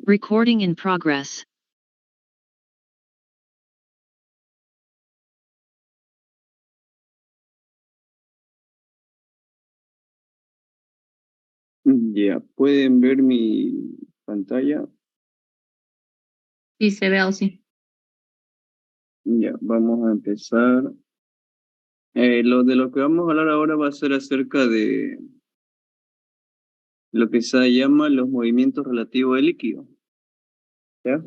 Recording in progress. Ya, ¿pueden ver mi pantalla? Sí, se ve así. Ya, vamos a empezar. Lo que vamos a hablar ahora va a ser acerca de lo que se llama los movimientos relativos de líquido. ¿Ya?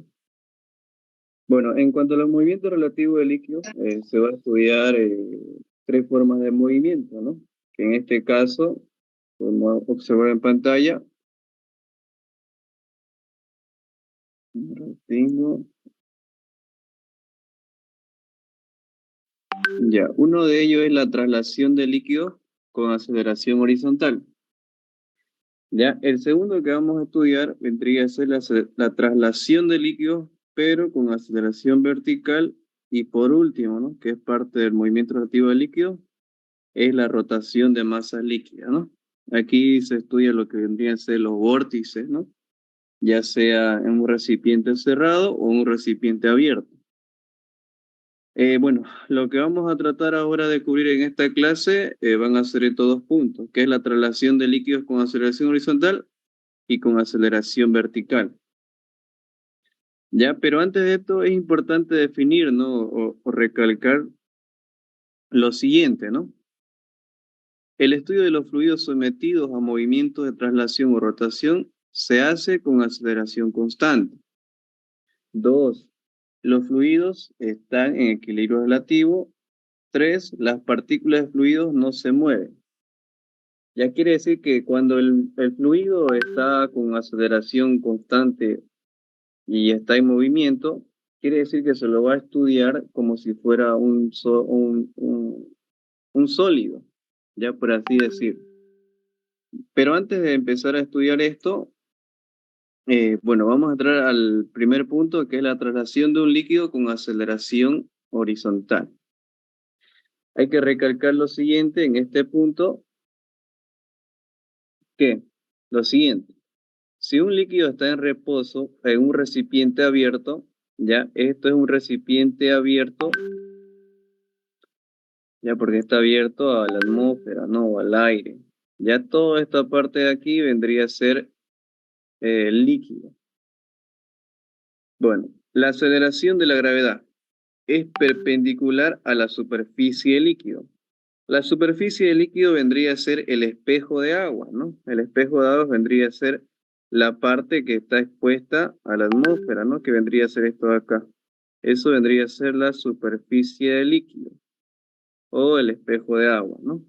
Bueno, en cuanto a los movimientos relativos de líquido, se va a estudiar tres formas de movimiento, ¿no? Que en este caso, podemos observar en pantalla. Tengo. Ya, uno de ellos es la traslación de líquidos con aceleración horizontal. Ya, el segundo que vamos a estudiar vendría a ser la traslación de líquidos, pero con aceleración vertical. Y por último, ¿no? Que es parte del movimiento relativo de líquidos, es la rotación de masas líquidas, ¿no? Aquí se estudia lo que vendrían a ser los vórtices, ¿no? Ya sea en un recipiente cerrado o un recipiente abierto. Bueno, lo que vamos a tratar ahora de cubrir en esta clase van a ser estos dos puntos, que es la traslación de líquidos con aceleración horizontal y con aceleración vertical. Ya, pero antes de esto es importante definir, ¿no? O recalcar lo siguiente, ¿no? El estudio de los fluidos sometidos a movimientos de traslación o rotación se hace con aceleración constante. 2. Los fluidos están en equilibrio relativo. 3. Las partículas de fluidos no se mueven. Ya quiere decir que cuando el fluido está con aceleración constante y está en movimiento, quiere decir que se lo va a estudiar como si fuera un sólido, ya por así decir. Pero antes de empezar a estudiar esto, bueno, vamos a entrar al primer punto, que es la traslación de un líquido con aceleración horizontal. Hay que recalcar lo siguiente en este punto, que lo siguiente, si un líquido está en reposo en un recipiente abierto, ya esto es un recipiente abierto, ya porque está abierto a la atmósfera, no, o al aire. Ya toda esta parte de aquí vendría a ser líquido. Bueno, la aceleración de la gravedad es perpendicular a la superficie del líquido. La superficie del líquido vendría a ser el espejo de agua, ¿no? El espejo de agua vendría a ser la parte que está expuesta a la atmósfera, ¿no? Que vendría a ser esto de acá. Eso vendría a ser la superficie del líquido o el espejo de agua, ¿no?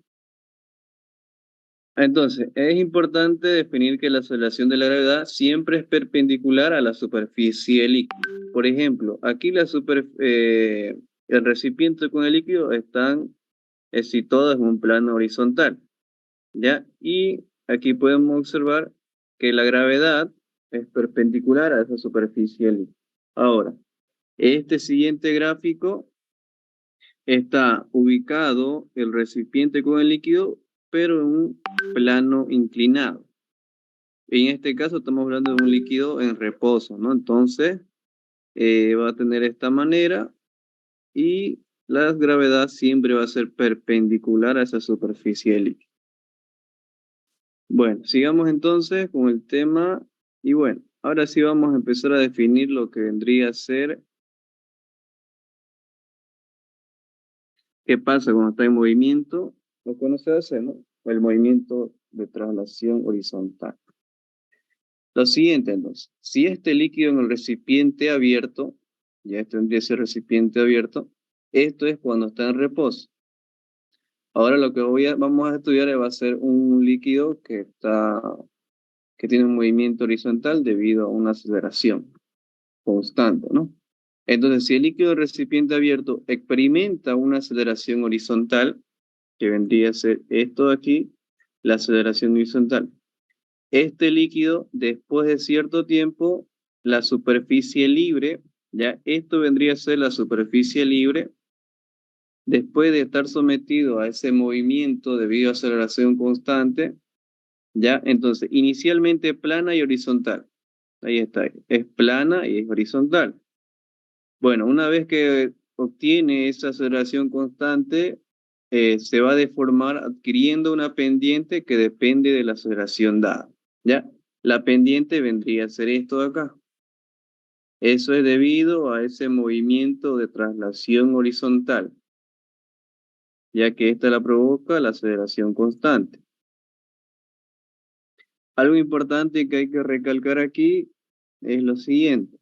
Entonces, es importante definir que la aceleración de la gravedad siempre es perpendicular a la superficie del líquido. Por ejemplo, aquí el recipiente con el líquido están situados en un plano horizontal, ¿ya? Y aquí podemos observar que la gravedad es perpendicular a esa superficie del líquido. Ahora, este siguiente gráfico está ubicado el recipiente con el líquido, pero en un plano inclinado. En este caso estamos hablando de un líquido en reposo, ¿no? Entonces, va a tener esta manera y la gravedad siempre va a ser perpendicular a esa superficie del líquido. Bueno, sigamos entonces con el tema y bueno, ahora sí vamos a empezar a definir lo que vendría a ser qué pasa cuando está en movimiento, lo que no se hace, ¿no? El movimiento de traslación horizontal. Lo siguiente entonces, si este líquido en el recipiente abierto, ya este tendría ese recipiente abierto, esto es cuando está en reposo. Ahora lo que vamos a estudiar va a ser un líquido que tiene un movimiento horizontal debido a una aceleración constante, ¿no? Entonces, si el líquido del recipiente abierto experimenta una aceleración horizontal, que vendría a ser esto de aquí, la aceleración horizontal. Este líquido, después de cierto tiempo, la superficie libre, ya esto vendría a ser la superficie libre, después de estar sometido a ese movimiento debido a aceleración constante, ya, entonces, inicialmente plana y horizontal. Ahí está, es plana y es horizontal. Bueno, una vez que obtiene esa aceleración constante, se va a deformar adquiriendo una pendiente que depende de la aceleración dada, ¿ya? La pendiente vendría a ser esto de acá. Eso es debido a ese movimiento de traslación horizontal, ya que esta la provoca la aceleración constante. Algo importante que hay que recalcar aquí es lo siguiente.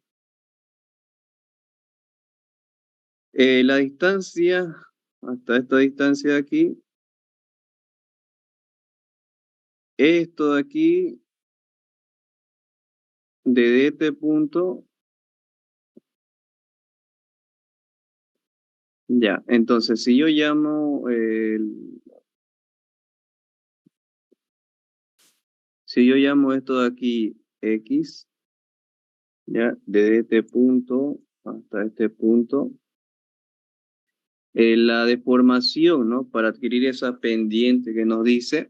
La distancia, hasta esta distancia de aquí, esto de aquí, de este punto, ya. Entonces, si yo llamo, si yo llamo esto de aquí X, ya, desde este punto hasta este punto, la deformación, ¿no? Para adquirir esa pendiente que nos dice,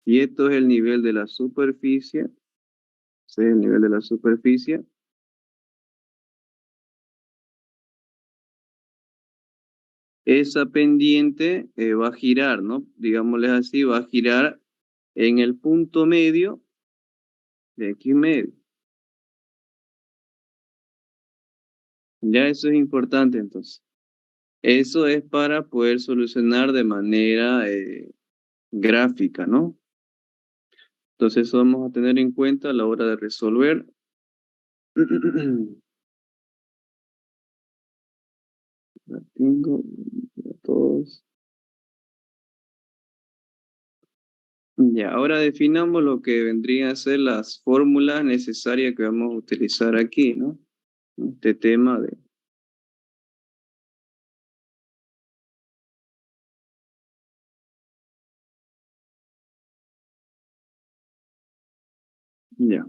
y esto es el nivel de la superficie, ese es el nivel de la superficie. Esa pendiente va a girar, ¿no? Digámosles así, va a girar en el punto medio de X medio. Ya eso es importante entonces. Eso es para poder solucionar de manera gráfica, ¿no? Entonces eso vamos a tener en cuenta a la hora de resolver. La tengo, todos. Ya, ahora definamos lo que vendrían a ser las fórmulas necesarias que vamos a utilizar aquí, ¿no? Este tema de... Ya.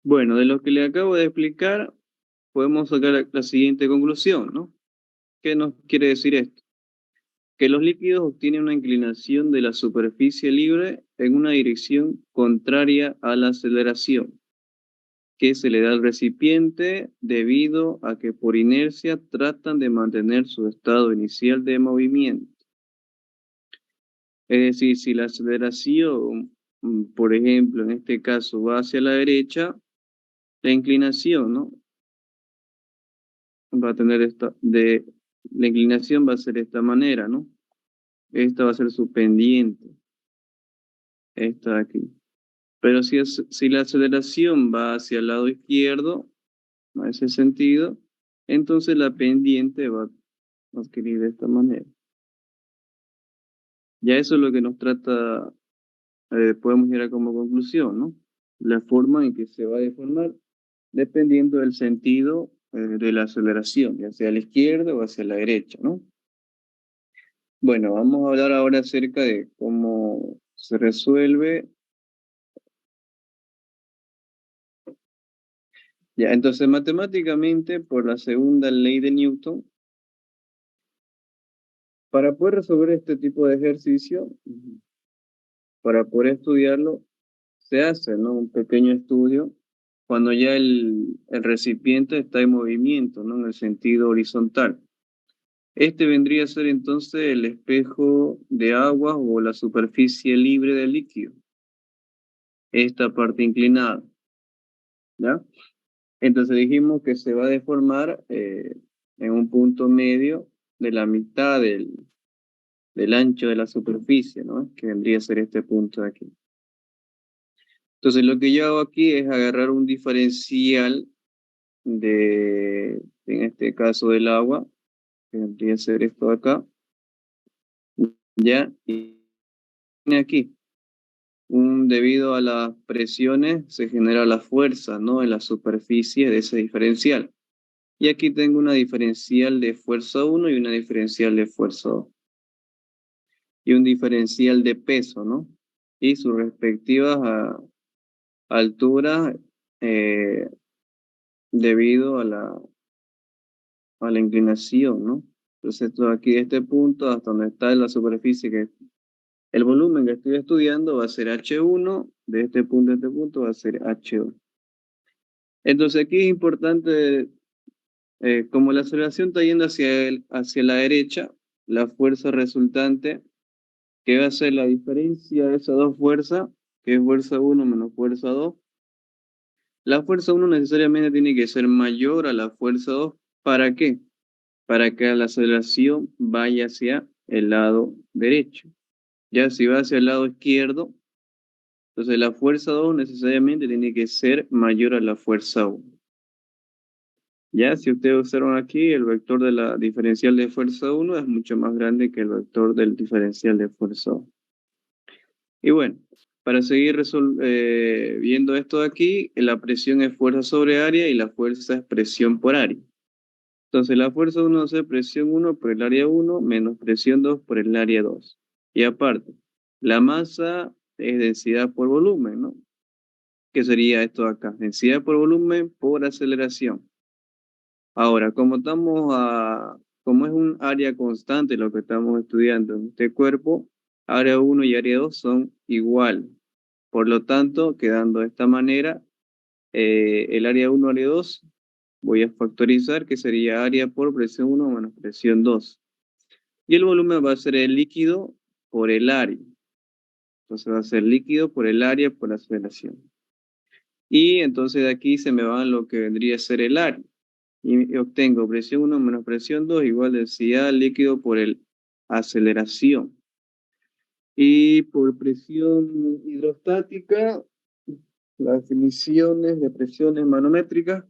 Bueno, de lo que le acabo de explicar, podemos sacar la siguiente conclusión, ¿no? ¿Qué nos quiere decir esto? Que los líquidos obtienen una inclinación de la superficie libre en una dirección contraria a la aceleración que se le da al recipiente debido a que por inercia tratan de mantener su estado inicial de movimiento. Es decir, si la aceleración, por ejemplo, en este caso va hacia la derecha, la inclinación, ¿no? Va a tener la inclinación va a ser de esta manera, ¿no? Esta va a ser su pendiente, esta de aquí. Pero si la aceleración va hacia el lado izquierdo, a ese sentido, entonces la pendiente va a adquirir de esta manera. Ya eso es lo que nos trata, podemos llegar como conclusión, ¿no? La forma en que se va a deformar dependiendo del sentido de la aceleración, ya sea a la izquierda o hacia la derecha, ¿no? Bueno, vamos a hablar ahora acerca de cómo se resuelve. Ya, entonces matemáticamente, por la segunda ley de Newton, para poder resolver este tipo de ejercicio, para poder estudiarlo, se hace, ¿no? Un pequeño estudio cuando ya el recipiente está en movimiento, ¿no? En el sentido horizontal. Este vendría a ser entonces el espejo de agua o la superficie libre del líquido. Esta parte inclinada, ¿ya? Entonces dijimos que se va a deformar en un punto medio de la mitad del ancho de la superficie, ¿no? Que vendría a ser este punto de aquí. Entonces lo que yo hago aquí es agarrar un diferencial en este caso del agua, que vendría a ser esto de acá, ya, y aquí, debido a las presiones se genera la fuerza, ¿no? En la superficie de ese diferencial. Y aquí tengo una diferencial de fuerza 1 y una diferencial de fuerza 2. Y un diferencial de peso, ¿no? Y sus respectivas alturas debido a la inclinación, ¿no? Entonces, esto aquí de este punto hasta donde está en la superficie, que el volumen que estoy estudiando va a ser H1, de este punto a este punto va a ser H2. Entonces, aquí es importante, como la aceleración está yendo hacia la derecha, la fuerza resultante, que va a ser la diferencia de esas dos fuerzas, que es fuerza 1 menos fuerza 2. La fuerza 1 necesariamente tiene que ser mayor a la fuerza 2. ¿Para qué? Para que la aceleración vaya hacia el lado derecho. Ya si va hacia el lado izquierdo, entonces la fuerza 2 necesariamente tiene que ser mayor a la fuerza 1. Ya si ustedes observan aquí, el vector de la diferencial de fuerza 1 es mucho más grande que el vector del diferencial de fuerza 2. Y bueno, para seguir viendo esto de aquí, la presión es fuerza sobre área y la fuerza es presión por área. Entonces la fuerza 1 es presión 1 por el área 1 menos presión 2 por el área 2. Y aparte, la masa es densidad por volumen, ¿no? ¿Qué sería esto de acá? Densidad por volumen por aceleración. Ahora, como es un área constante lo que estamos estudiando en este cuerpo, área 1 y área 2 son igual. Por lo tanto, quedando de esta manera, el área 1, área 2, voy a factorizar que sería área por presión 1 menos presión 2. Y el volumen va a ser el líquido por el área. Entonces va a ser líquido por el área por la aceleración. Y entonces de aquí se me va lo que vendría a ser el área. Y obtengo presión 1 menos presión 2 igual densidad líquido por el aceleración. Y por presión hidrostática, las definiciones de presiones manométricas,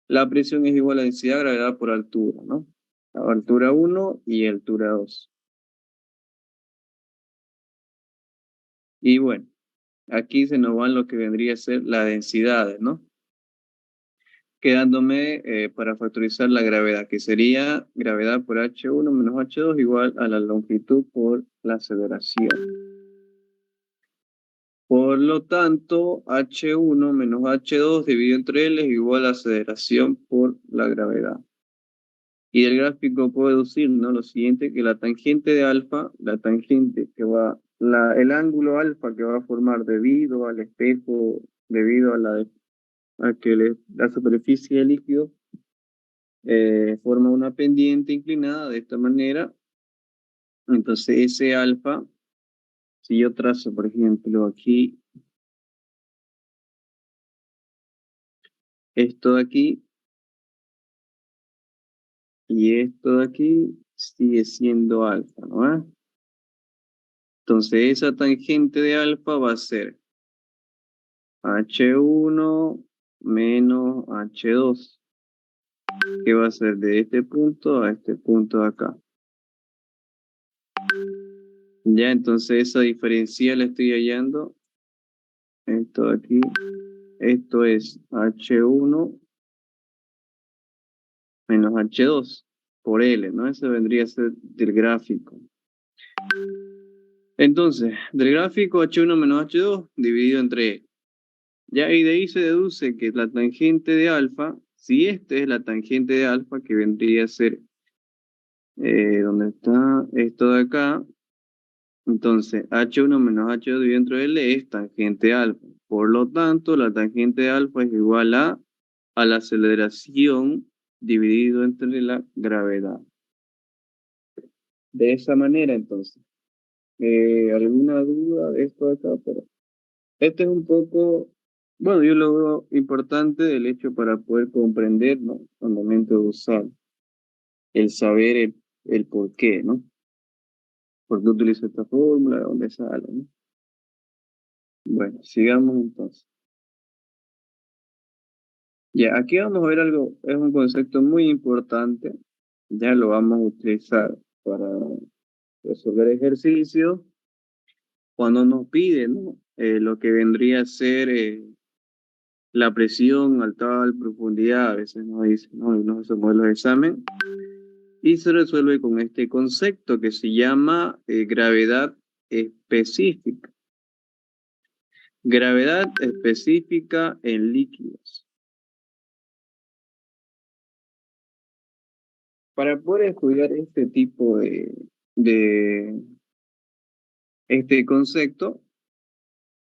la presión es igual a densidad de gravedad por altura, ¿no? Altura 1 y altura 2. Y bueno, aquí se nos van lo que vendría a ser las densidades, ¿no? Quedándome para factorizar la gravedad, que sería gravedad por H1 menos H2 igual a la longitud por la aceleración. Por lo tanto, H1 menos H2 dividido entre L es igual a aceleración por la gravedad. Y del gráfico puedo deducir, ¿no? Lo siguiente, que la tangente de alfa, la tangente que va, el ángulo alfa que va a formar debido al espejo, debido a que la superficie del líquido forma una pendiente inclinada de esta manera. Entonces ese alfa, si yo trazo, por ejemplo, aquí, esto de aquí, y esto de aquí sigue siendo alfa, ¿no? Entonces esa tangente de alfa va a ser H1 menos H2, que va a ser de este punto a este punto de acá. Ya, entonces esa diferencial la estoy hallando. Esto de aquí, esto es H1 menos H2 por L, ¿no? Ese vendría a ser del gráfico. Entonces, del gráfico H1 menos H2 dividido entre L. Ya, y de ahí se deduce que la tangente de alfa, si esta es la tangente de alfa, que vendría a ser, ¿dónde está esto de acá? Entonces, H1 menos H2 dividido entre L es tangente alfa. Por lo tanto, la tangente de alfa es igual a la aceleración dividido entre la gravedad. De esa manera, entonces. ¿Alguna duda de esto de acá? Pero este es un poco, bueno, yo lo veo importante el hecho para poder comprender, ¿no? Al momento de usar, el saber el por qué, ¿no? ¿Por qué utilizo esta fórmula? ¿De dónde sale, no? Bueno, sigamos entonces. Ya, aquí vamos a ver algo, es un concepto muy importante, ya lo vamos a utilizar para resolver ejercicios, cuando nos piden, ¿no? Lo que vendría a ser la presión a tal profundidad, a veces nos dicen, ¿no? Y nos hacemos los exámenes, y se resuelve con este concepto que se llama gravedad específica. Gravedad específica en líquidos. para poder estudiar este tipo de este concepto,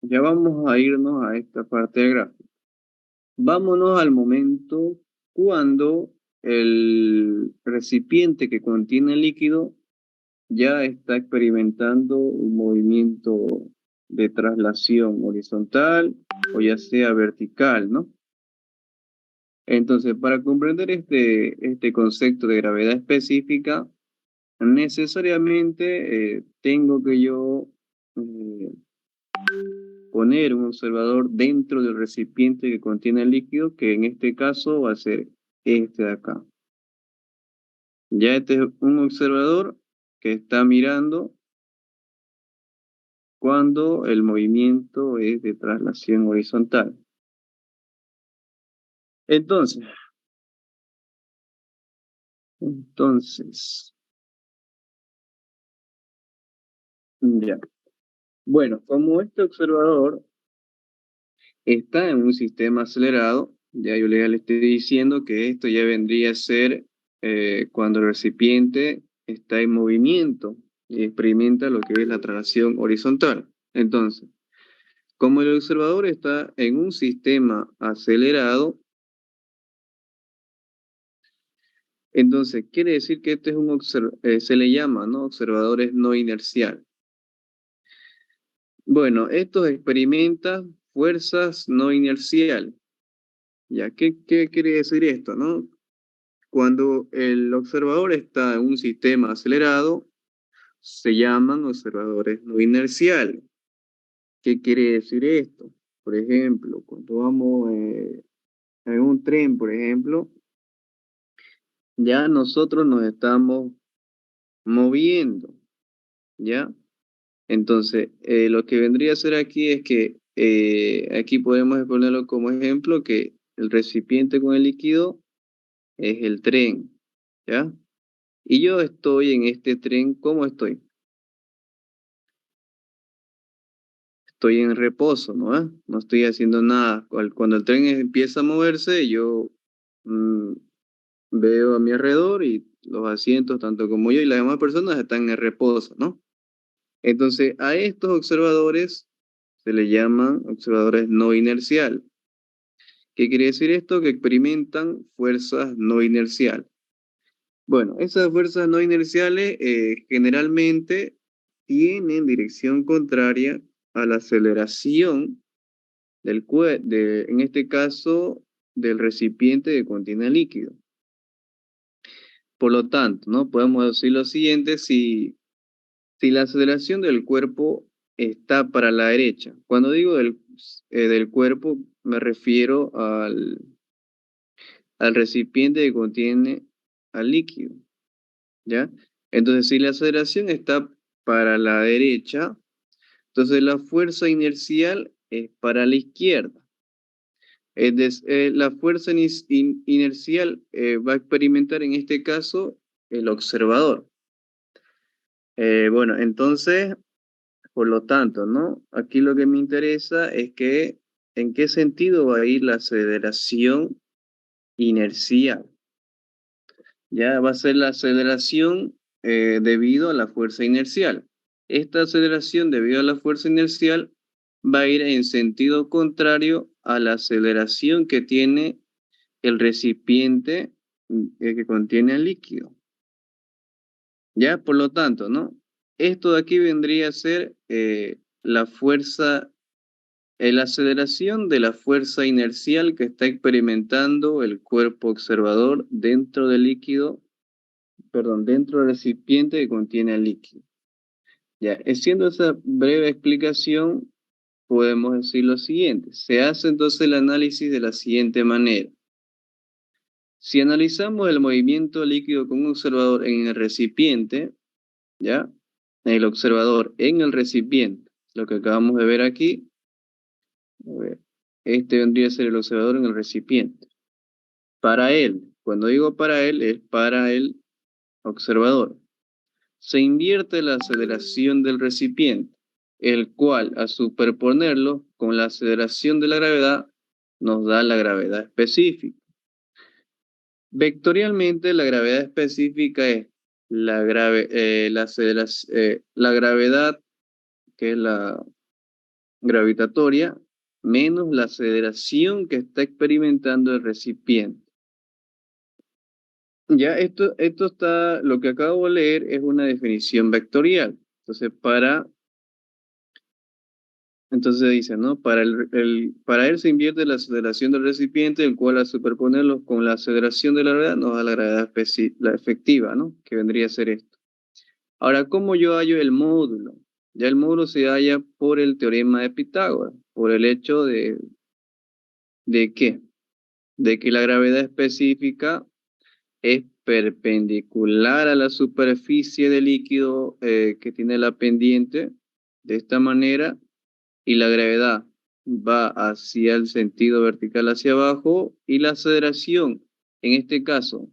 ya vamos a irnos a esta parte del gráfico. Vámonos al momento cuando el recipiente que contiene el líquido ya está experimentando un movimiento de traslación horizontal o ya sea vertical, ¿no? Entonces, para comprender este concepto de gravedad específica, necesariamente tengo que yo eh, poner un observador dentro del recipiente que contiene el líquido, que en este caso va a ser este de acá. Ya este es un observador que está mirando cuando el movimiento es de traslación horizontal. Entonces, ya. Bueno, como este observador está en un sistema acelerado, ya yo le estoy diciendo que esto ya vendría a ser cuando el recipiente está en movimiento y experimenta lo que es la traslación horizontal. Entonces, como el observador está en un sistema acelerado, entonces quiere decir que este es se le llama, ¿no? Observadores no inercial. Bueno, estos experimentan fuerzas no inerciales. ¿Ya? ¿Qué quiere decir esto, no? Cuando el observador está en un sistema acelerado, se llaman observadores no inerciales. ¿Qué quiere decir esto? Por ejemplo, cuando vamos en un tren, por ejemplo, ya nosotros nos estamos moviendo, ¿ya? Entonces, lo que vendría a ser aquí es que aquí podemos ponerlo como ejemplo que el recipiente con el líquido es el tren, ¿ya? Y yo estoy en este tren, ¿cómo estoy? Estoy en reposo, ¿no? No estoy haciendo nada. Cuando el tren empieza a moverse, yo mm, veo a mi alrededor y los asientos, tanto como yo y las demás personas, están en reposo, ¿no? Entonces, a estos observadores se les llaman observadores no inerciales. ¿Qué quiere decir esto? Que experimentan fuerzas no inerciales. Bueno, esas fuerzas no inerciales generalmente tienen dirección contraria a la aceleración en este caso, del recipiente que contiene el líquido. Por lo tanto, ¿no? Podemos decir lo siguiente, si la aceleración del cuerpo está para la derecha, cuando digo del cuerpo me refiero al recipiente que contiene al líquido, ¿ya? Entonces, si la aceleración está para la derecha, entonces la fuerza inercial es para la izquierda. La fuerza inercial va a experimentar en este caso el observador. Bueno, entonces, por lo tanto, ¿no? Aquí lo que me interesa es que en qué sentido va a ir la aceleración inercial. Ya va a ser la aceleración debido a la fuerza inercial. Esta aceleración debido a la fuerza inercial va a ir en sentido contrario a la aceleración que tiene el recipiente que contiene el líquido. Ya, por lo tanto, ¿no? Esto de aquí vendría a ser la fuerza, la aceleración de la fuerza inercial que está experimentando el cuerpo observador dentro del líquido, perdón, dentro del recipiente que contiene el líquido. Ya, siendo esa breve explicación, podemos decir lo siguiente. Se hace entonces el análisis de la siguiente manera. Si analizamos el movimiento líquido con un observador en el recipiente, ¿ya? El observador en el recipiente, lo que acabamos de ver aquí, a ver, este vendría a ser el observador en el recipiente. Para él, cuando digo para él, es para el observador. Se invierte la aceleración del recipiente, el cual, a superponerlo con la aceleración de la gravedad, nos da la gravedad específica. Vectorialmente, la gravedad específica es la gravedad, que es la gravitatoria, menos la aceleración que está experimentando el recipiente. Ya esto está, lo que acabo de leer es una definición vectorial. Entonces dice, ¿no? Para él se invierte la aceleración del recipiente, el cual al superponerlo con la aceleración de la gravedad nos da la gravedad la efectiva, ¿no? Que vendría a ser esto. Ahora, ¿cómo yo hallo el módulo? Ya el módulo se halla por el teorema de Pitágoras, por el hecho ¿de qué? De que la gravedad específica es perpendicular a la superficie del líquido que tiene la pendiente, de esta manera, y la gravedad va hacia el sentido vertical hacia abajo, y la aceleración, en este caso,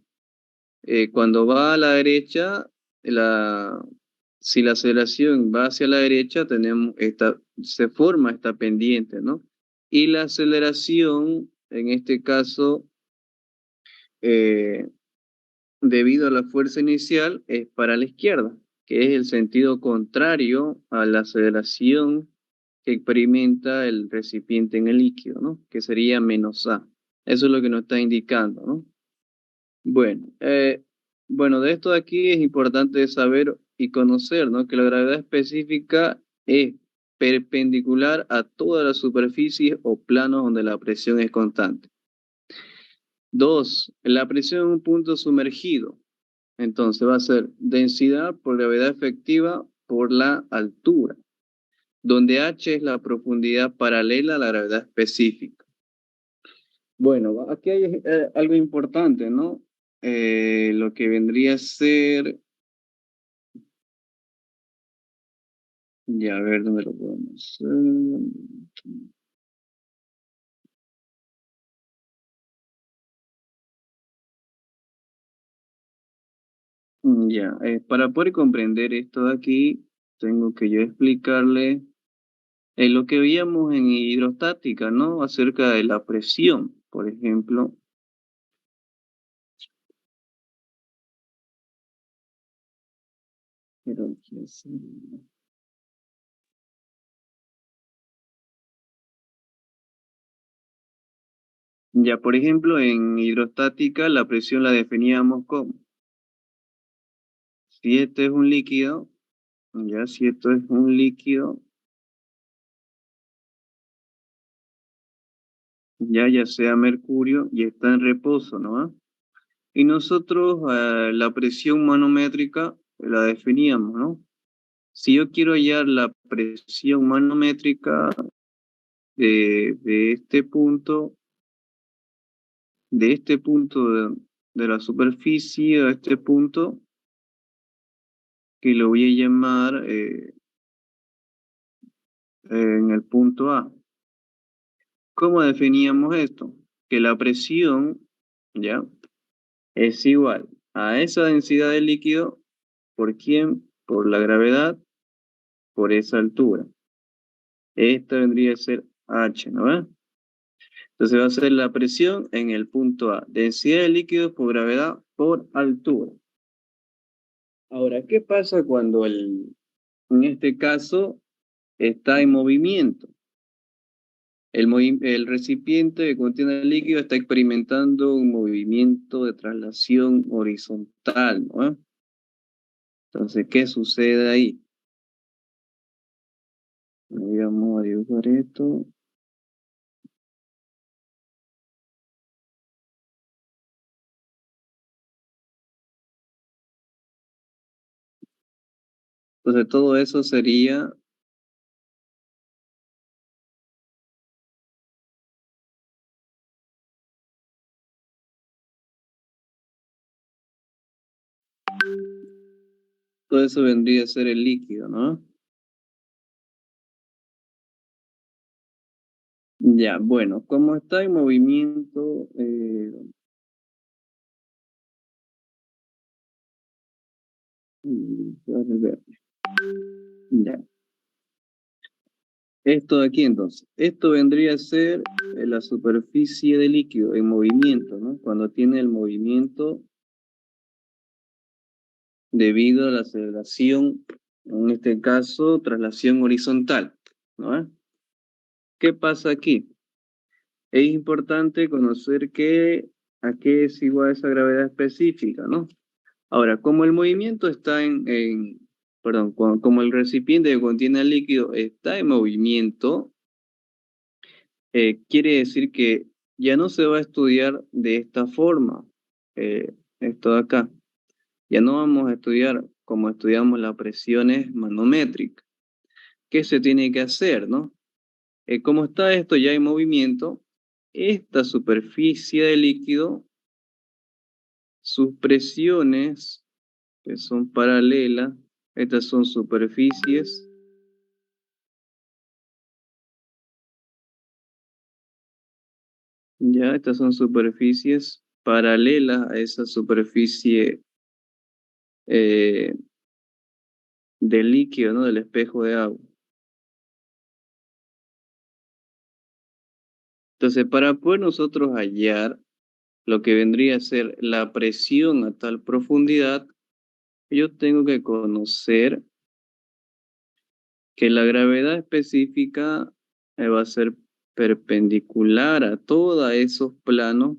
cuando va a la derecha, si la aceleración va hacia la derecha, se forma esta pendiente, ¿no? Y la aceleración, en este caso, eh, debido a la fuerza inicial, es para la izquierda, que es el sentido contrario a la aceleración que experimenta el recipiente en el líquido, ¿no? Que sería menos A. Eso es lo que nos está indicando, ¿no? Bueno, de esto de aquí es importante saber y conocer, ¿no? Que la gravedad específica es perpendicular a todas las superficies o planos donde la presión es constante. 2, la presión en un punto sumergido. Entonces va a ser densidad por gravedad efectiva por la altura, donde h es la profundidad paralela a la gravedad específica. Bueno, aquí hay algo importante, ¿no? Lo que vendría a ser, ya a ver dónde lo podemos hacer. Ya, para poder comprender esto de aquí, tengo que yo explicarle lo que veíamos en hidrostática, ¿no? Acerca de la presión, por ejemplo. Pero, ya, por ejemplo, en hidrostática la presión la definíamos como, si este es un líquido, ya, si esto es un líquido, ya sea mercurio y está en reposo, ¿no? Y nosotros la presión manométrica la definíamos, ¿no? Si yo quiero hallar la presión manométrica de este punto de la superficie a este punto, que lo voy a llamar en el punto A. ¿Cómo definíamos esto? Que la presión, ¿ya? Es igual a esa densidad de líquido, ¿por quién? Por la gravedad, por esa altura. Esta vendría a ser H, ¿no ves? Entonces va a ser la presión en el punto A. Densidad de líquido por gravedad por altura. Ahora, ¿qué pasa cuando en este caso está en movimiento? El recipiente que contiene el líquido está experimentando un movimiento de traslación horizontal, ¿no? Entonces, ¿qué sucede ahí? Vamos a dibujar esto. Entonces, todo eso sería, todo eso vendría a ser el líquido, ¿no? Ya, bueno, como está en movimiento, déjame ver. Ya. Esto de aquí entonces. Esto vendría a ser la superficie del líquido en movimiento, ¿no? Cuando tiene el movimiento debido a la aceleración, en este caso, traslación horizontal, ¿no? ¿Qué pasa aquí? Es importante conocer a qué es igual esa gravedad específica, ¿no? Ahora, como el movimiento está perdón, como el recipiente que contiene el líquido está en movimiento, quiere decir que ya no se va a estudiar de esta forma, esto de acá. Ya no vamos a estudiar como estudiamos las presiones manométricas. ¿Qué se tiene que hacer, no? Como está esto ya en movimiento, esta superficie de líquido, sus presiones, que son paralelas, estas son superficies, ya, estas son superficies paralelas a esa superficie eh, del líquido, ¿no? Del espejo de agua. Entonces, para poder nosotros hallar lo que vendría a ser la presión a tal profundidad, yo tengo que conocer que la gravedad específica va a ser perpendicular a todos esos planos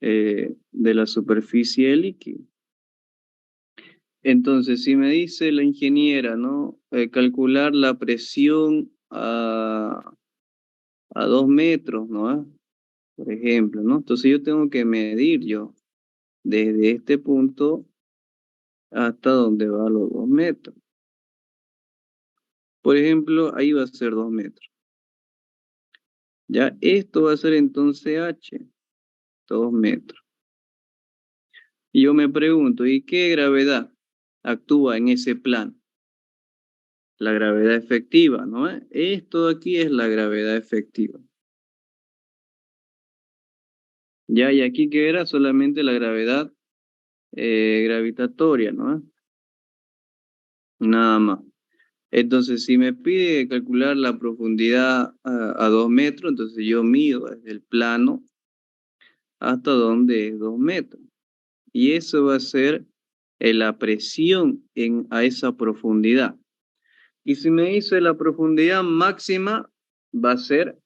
de la superficie del líquido. Entonces, si me dice la ingeniera, ¿no? Calcular la presión a 2 metros, ¿no? Por ejemplo, ¿no? Entonces yo tengo que medir yo desde este punto hasta donde va los 2 metros. Por ejemplo, ahí va a ser 2 metros. Ya, esto va a ser entonces H, 2 metros. Y yo me pregunto, ¿y qué gravedad actúa en ese plano? La gravedad efectiva, ¿no? Esto de aquí es la gravedad efectiva. Ya, y aquí que era solamente la gravedad gravitatoria, ¿no? Nada más. Entonces, si me pide calcular la profundidad a 2 metros, entonces yo mido desde el plano hasta donde es 2 metros. Y eso va a ser la presión a esa profundidad. Y si me dice la profundidad máxima, va a ser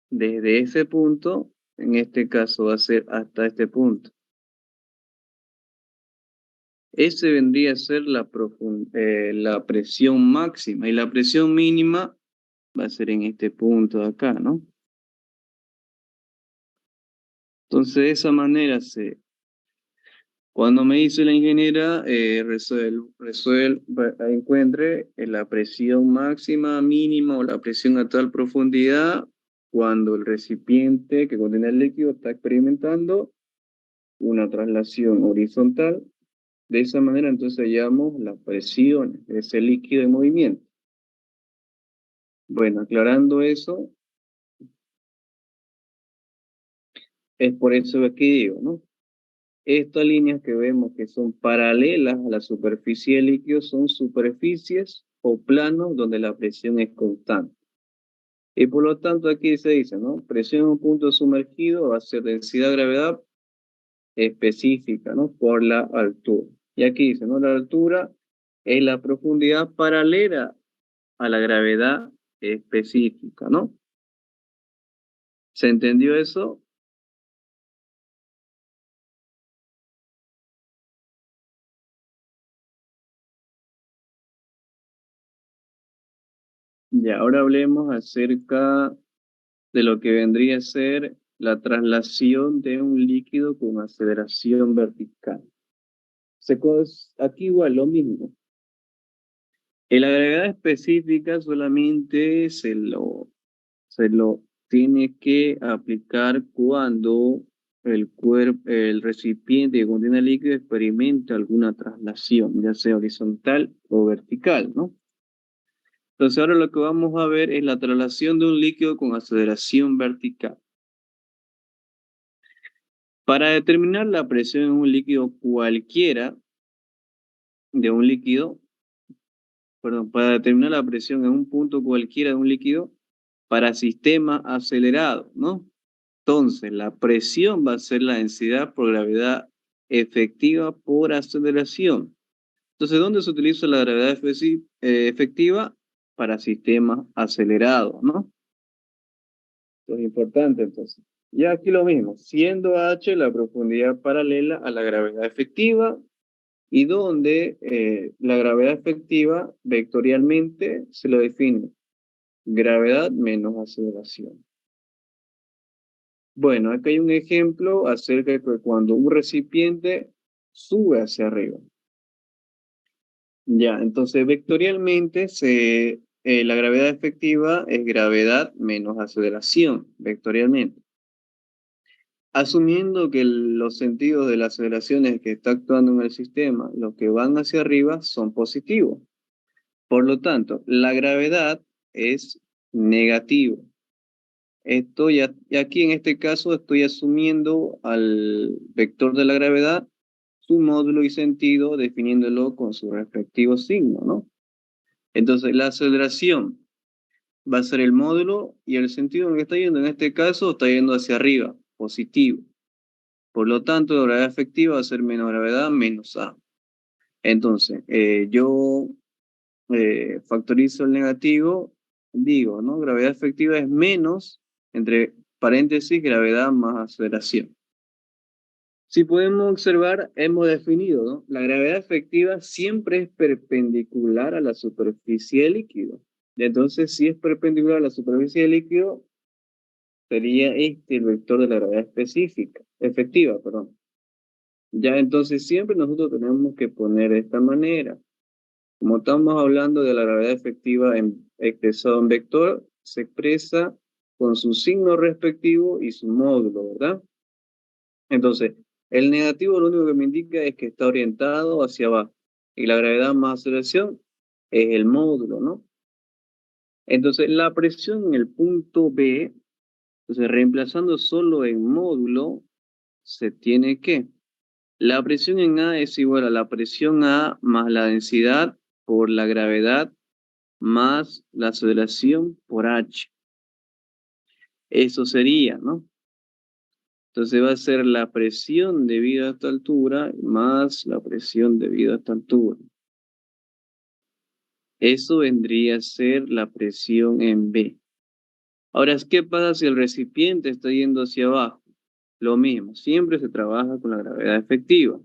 desde ese punto, en este caso va a ser hasta este punto. Ese vendría a ser la presión máxima y la presión mínima va a ser en este punto de acá, ¿no? Entonces, de esa manera cuando me dice la ingeniera, encuentre la presión máxima, mínima o la presión a tal profundidad cuando el recipiente que contiene el líquido está experimentando una traslación horizontal. De esa manera, entonces hallamos la presión de ese líquido en movimiento. Bueno, aclarando eso, es por eso que aquí digo, ¿no? Estas líneas que vemos que son paralelas a la superficie del líquido son superficies o planos donde la presión es constante. Y por lo tanto aquí se dice, ¿no? Presión en un punto sumergido va a ser densidad gravedad específica, ¿no? Por la altura. Y aquí dice, ¿no? La altura es la profundidad paralela a la gravedad específica, ¿no? ¿Se entendió eso? Y ahora hablemos acerca de lo que vendría a ser la traslación de un líquido con aceleración vertical. Aquí igual lo mismo. En la gravedad específica solamente se lo tiene que aplicar cuando el recipiente que contiene el líquido experimenta alguna traslación, ya sea horizontal o vertical, ¿no? Entonces ahora lo que vamos a ver es la traslación de un líquido con aceleración vertical. Para determinar la presión en un líquido cualquiera, de un líquido, para determinar la presión en un punto cualquiera de un líquido para sistema acelerado, ¿no? Entonces, la presión va a ser la densidad por gravedad efectiva por aceleración. Entonces, ¿dónde se utiliza la gravedad efectiva? Para sistemas acelerados, ¿no? Esto es importante, entonces. Y aquí lo mismo, siendo h la profundidad paralela a la gravedad efectiva, y donde la gravedad efectiva vectorialmente se lo define gravedad menos aceleración. Bueno, acá hay un ejemplo acerca de que cuando un recipiente sube hacia arriba. Ya, entonces vectorialmente la gravedad efectiva es gravedad menos aceleración, vectorialmente. Asumiendo que los sentidos de la aceleración que está actuando en el sistema, los que van hacia arriba son positivos. Por lo tanto, la gravedad es negativo. Y aquí en este caso estoy asumiendo al vector de la gravedad, su módulo y sentido, definiéndolo con su respectivo signo, ¿no? Entonces, la aceleración va a ser el módulo y el sentido en el que está yendo. En este caso, está yendo hacia arriba, positivo. Por lo tanto, la gravedad efectiva va a ser menos gravedad menos A. Entonces, yo factorizo el negativo, digo, ¿no? Gravedad efectiva es menos, entre paréntesis, gravedad más aceleración. Si podemos observar, hemos definido, ¿no? La gravedad efectiva siempre es perpendicular a la superficie del líquido. Entonces, si es perpendicular a la superficie del líquido, sería este el vector de la gravedad efectiva, perdón. Ya entonces siempre nosotros tenemos que poner de esta manera. Como estamos hablando de la gravedad efectiva expresado en vector, se expresa con su signo respectivo y su módulo, ¿verdad? Entonces, el negativo lo único que me indica es que está orientado hacia abajo. Y la gravedad más aceleración es el módulo, ¿no? Entonces, la presión en el punto B, entonces reemplazando solo en módulo, se tiene que la presión en A es igual a la presión A más la densidad por la gravedad más la aceleración por h. Eso sería, ¿no? Entonces va a ser la presión debido a esta altura más la presión debido a esta altura. Eso vendría a ser la presión en B. Ahora, ¿qué pasa si el recipiente está yendo hacia abajo? Lo mismo, siempre se trabaja con la gravedad efectiva.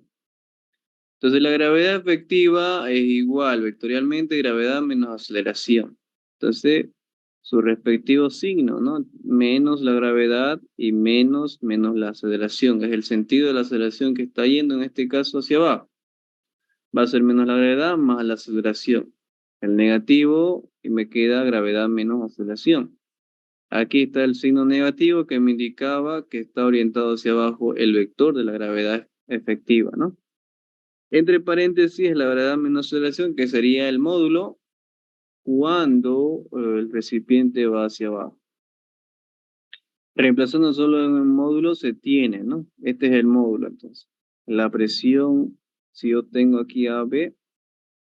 Entonces la gravedad efectiva es igual, vectorialmente, gravedad menos aceleración. Entonces, su respectivo signo, ¿no? Menos la gravedad y menos la aceleración. Es el sentido de la aceleración que está yendo en este caso hacia abajo. Va a ser menos la gravedad más la aceleración. El negativo y me queda gravedad menos aceleración. Aquí está el signo negativo que me indicaba que está orientado hacia abajo el vector de la gravedad efectiva, ¿no? Entre paréntesis, la gravedad menos aceleración, que sería el módulo cuando el recipiente va hacia abajo. Reemplazando solo en el módulo se tiene, ¿no? Este es el módulo, entonces. La presión, si yo tengo aquí AB,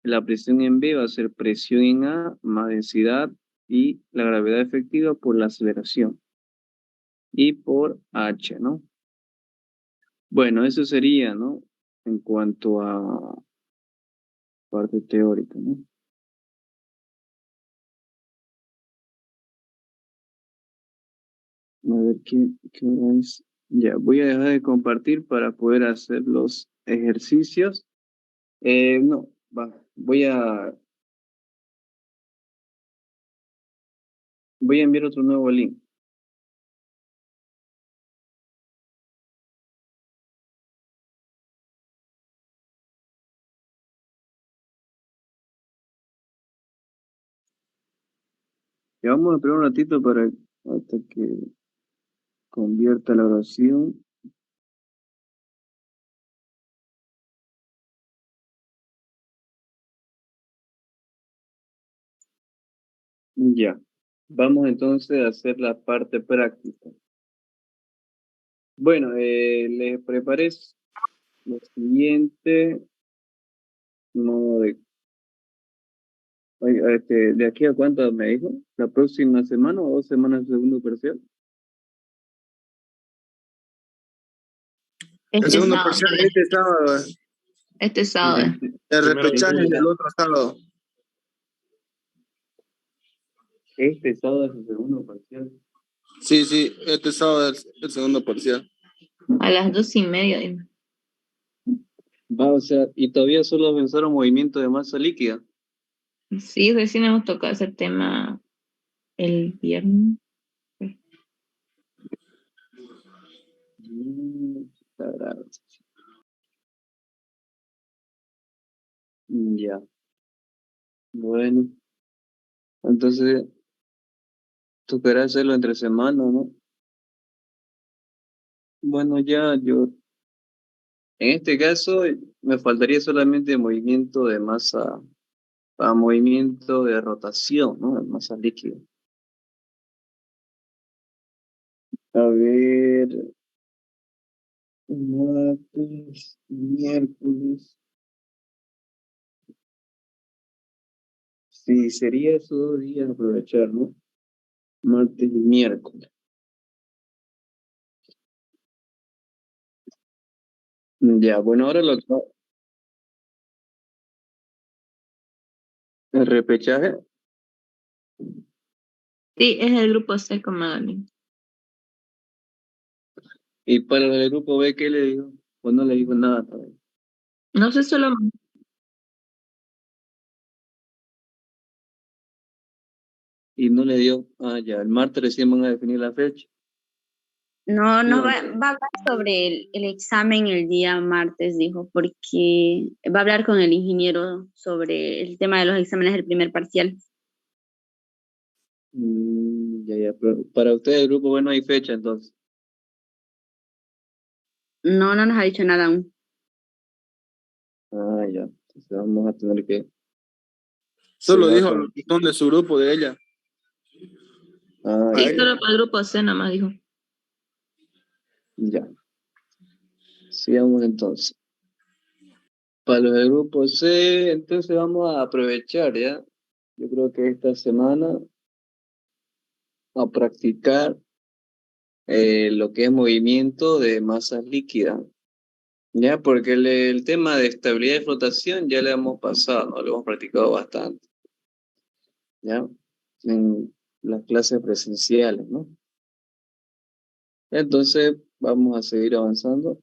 la presión en B va a ser presión en A más densidad y la gravedad efectiva por la aceleración. Y por H, ¿no? Bueno, eso sería, ¿no? En cuanto a parte teórica, ¿no? A ver qué hora es. Ya, voy a dejar de compartir para poder hacer los ejercicios. No, voy a enviar otro nuevo link. Ya vamos a esperar un ratito hasta que convierta la oración. Ya, vamos entonces a hacer la parte práctica. Bueno, les preparé lo siguiente modo de Oiga, ¿de aquí a cuánto me dijo? ¿La próxima semana o 2 semanas de segundo parcial? El Este segundo sábado. parcial es este sábado. Este sábado. El Primero de repechaje es julio. el otro sábado. Este sábado es el segundo parcial. Sí, este sábado es el segundo parcial. A las 2:30. Dime. Va, o sea, y todavía solo avanzaron movimiento de masa líquida. Sí, recién hemos tocado ese tema el viernes. Tarado. Ya, bueno, entonces tocará hacerlo entre semana, ¿no? Bueno, ya yo, en este caso, me faltaría solamente movimiento de masa, para movimiento de rotación, ¿no? De masa líquida. A ver, martes, miércoles. Sí, sería esos 2 días aprovechar, ¿no? Martes y miércoles. Ya, bueno, ahora el repechaje. Sí, es el grupo C con Madeline. Y para el grupo B, ¿qué le dijo? Pues no le dijo nada todavía. No sé, solo Y no le dio, ya, el martes recién van a definir la fecha. No, Sí, no o va a hablar sobre el examen el día martes, dijo, porque va a hablar con el ingeniero sobre el tema de los exámenes del primer parcial. Ya, pero para ustedes el grupo B no hay fecha, entonces. No, no nos ha dicho nada aún. Ya, entonces vamos a tener que... Solo se va dijo con- los que son de su grupo, de ella. Ah, sí, Ahí. solo para el grupo C nada más dijo. ya. Sigamos entonces. Para los del grupo C, entonces vamos a aprovechar, ¿ya? Yo creo que esta semana a practicar lo que es movimiento de masas líquidas, ¿ya? Porque el tema de estabilidad y flotación ya le hemos pasado, ¿no? Lo hemos practicado bastante, ¿ya? En las clases presenciales, ¿no? Entonces, vamos a seguir avanzando.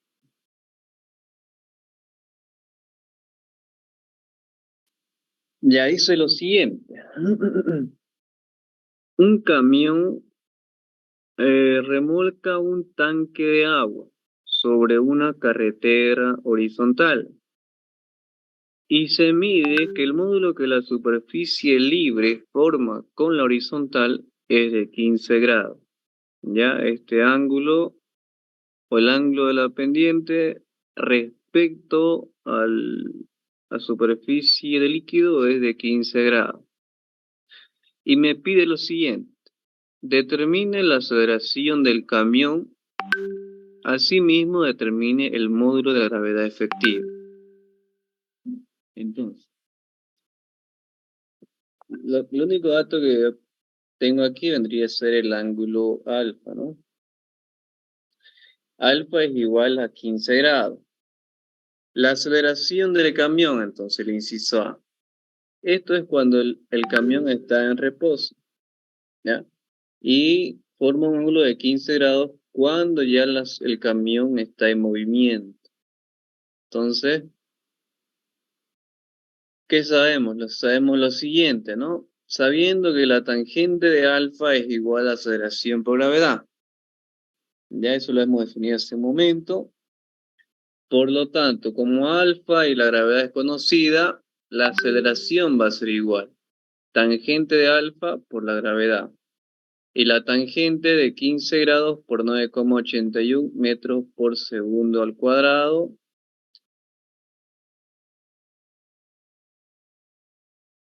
Ya hice lo siguiente. Un camión remolca un tanque de agua sobre una carretera horizontal y se mide que el módulo que la superficie libre forma con la horizontal es de 15 grados. Ya este ángulo o el ángulo de la pendiente respecto a la superficie del líquido es de 15 grados. Y me pide lo siguiente: determine la aceleración del camión, asimismo determine el módulo de gravedad efectiva. Entonces, el único dato que tengo aquí vendría a ser el ángulo alfa, ¿no? Alfa es igual a 15 grados. La aceleración del camión, entonces, el inciso A. Esto es cuando el camión está en reposo, ¿ya? Y forma un ángulo de 15 grados cuando ya el camión está en movimiento. Entonces, ¿qué sabemos? Sabemos lo siguiente, ¿no? Sabiendo que la tangente de alfa es igual a aceleración por gravedad. Ya eso lo hemos definido hace un momento. Por lo tanto, como alfa y la gravedad es conocida, la aceleración va a ser igual. Tangente de alfa por la gravedad. Y la tangente de 15 grados por 9,81 metros por segundo al cuadrado.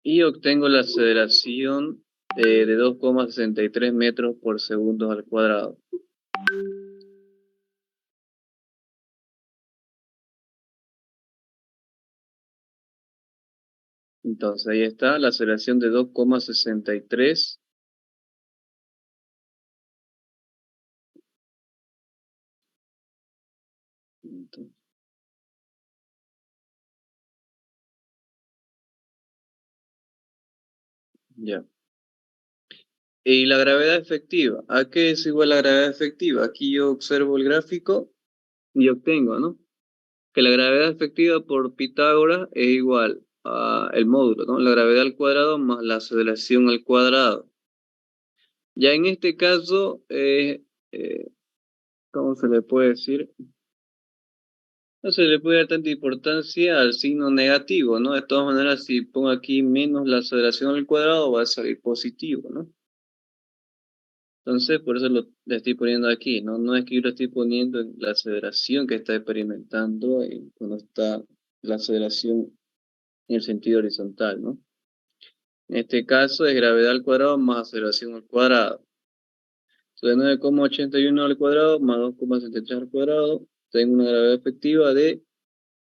Y obtengo la aceleración de 2,63 metros por segundo al cuadrado. Entonces ahí está la aceleración de 2,63. Ya. Y la gravedad efectiva. ¿A qué es igual la gravedad efectiva? Aquí yo observo el gráfico y obtengo, ¿no? Que la gravedad efectiva por Pitágoras es igual a el módulo, ¿no? La gravedad al cuadrado más la aceleración al cuadrado. Ya en este caso, ¿cómo se le puede decir? No se le puede dar tanta importancia al signo negativo, ¿no? De todas maneras, si pongo aquí menos la aceleración al cuadrado, va a salir positivo, ¿no? Entonces, por eso le estoy poniendo aquí, ¿no? No es que yo lo estoy poniendo en la aceleración que está experimentando cuando está la aceleración en el sentido horizontal, ¿no? En este caso es gravedad al cuadrado más aceleración al cuadrado. Entonces 9,81 al cuadrado más 2,73 al cuadrado, tengo una gravedad efectiva de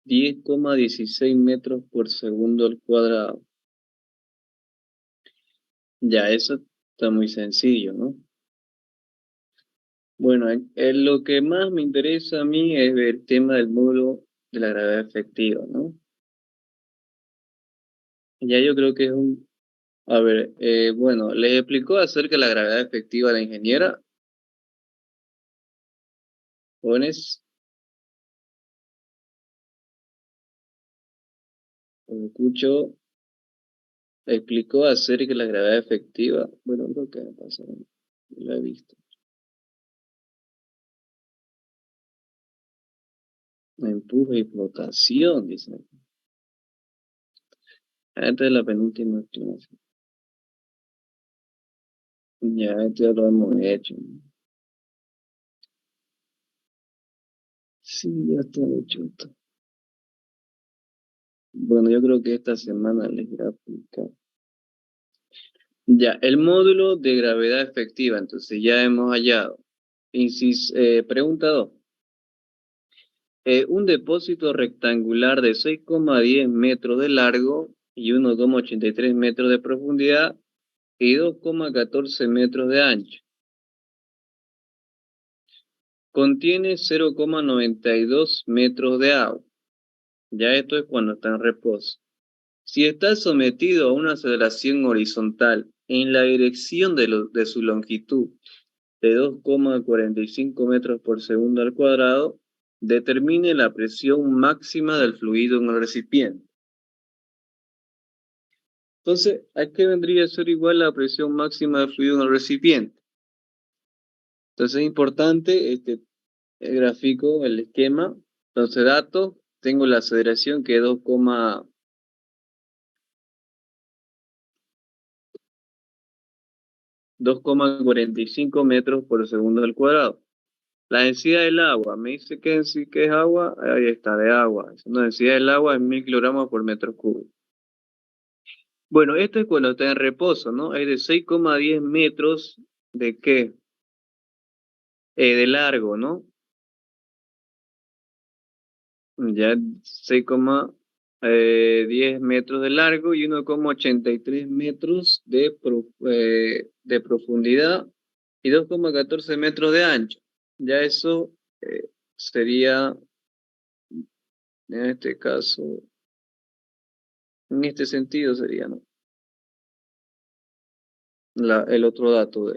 10,16 metros por segundo al cuadrado. Ya, eso está muy sencillo, ¿no? Bueno, lo que más me interesa a mí es ver el tema del módulo de la gravedad efectiva, ¿no? Ya yo creo que es un... A ver, bueno, ¿les explicó acerca de la gravedad efectiva a la ingeniera? Jóvenes, ¿os escucho? ¿Explicó acerca de la gravedad efectiva? Bueno, creo que me pasa, ¿no? Lo he visto. Empuje y flotación, dicen. Esta es la penúltima explicación. Ya, esto ya lo hemos hecho. Sí, ya está hecho esto. Bueno, yo creo que esta semana les iré a aplicar. Ya, el módulo de gravedad efectiva, entonces ya hemos hallado. Pregunta 2. Un depósito rectangular de 6,10 metros de largo y 1,83 metros de profundidad y 2,14 metros de ancho. Contiene 0,92 metros de agua. Ya esto es cuando está en reposo. Si está sometido a una aceleración horizontal en la dirección de su longitud de 2,45 metros por segundo al cuadrado, determine la presión máxima del fluido en el recipiente. Entonces, ¿a qué vendría a ser igual la presión máxima del fluido en el recipiente? Entonces es importante el gráfico, el esquema. Entonces, datos, tengo la aceleración que es 2,45 metros por segundo al cuadrado. La densidad del agua, me dice que es agua, ahí está, de agua. La densidad del agua es 1000 kilogramos por metro cúbico. Bueno, esto es cuando está en reposo, ¿no? Es de 6,10 metros de qué? De largo, ¿no? Ya 6,10 metros de largo y 1,83 metros de profundidad y 2,14 metros de ancho. Ya eso sería, en este caso, en este sentido sería, ¿no? El otro dato.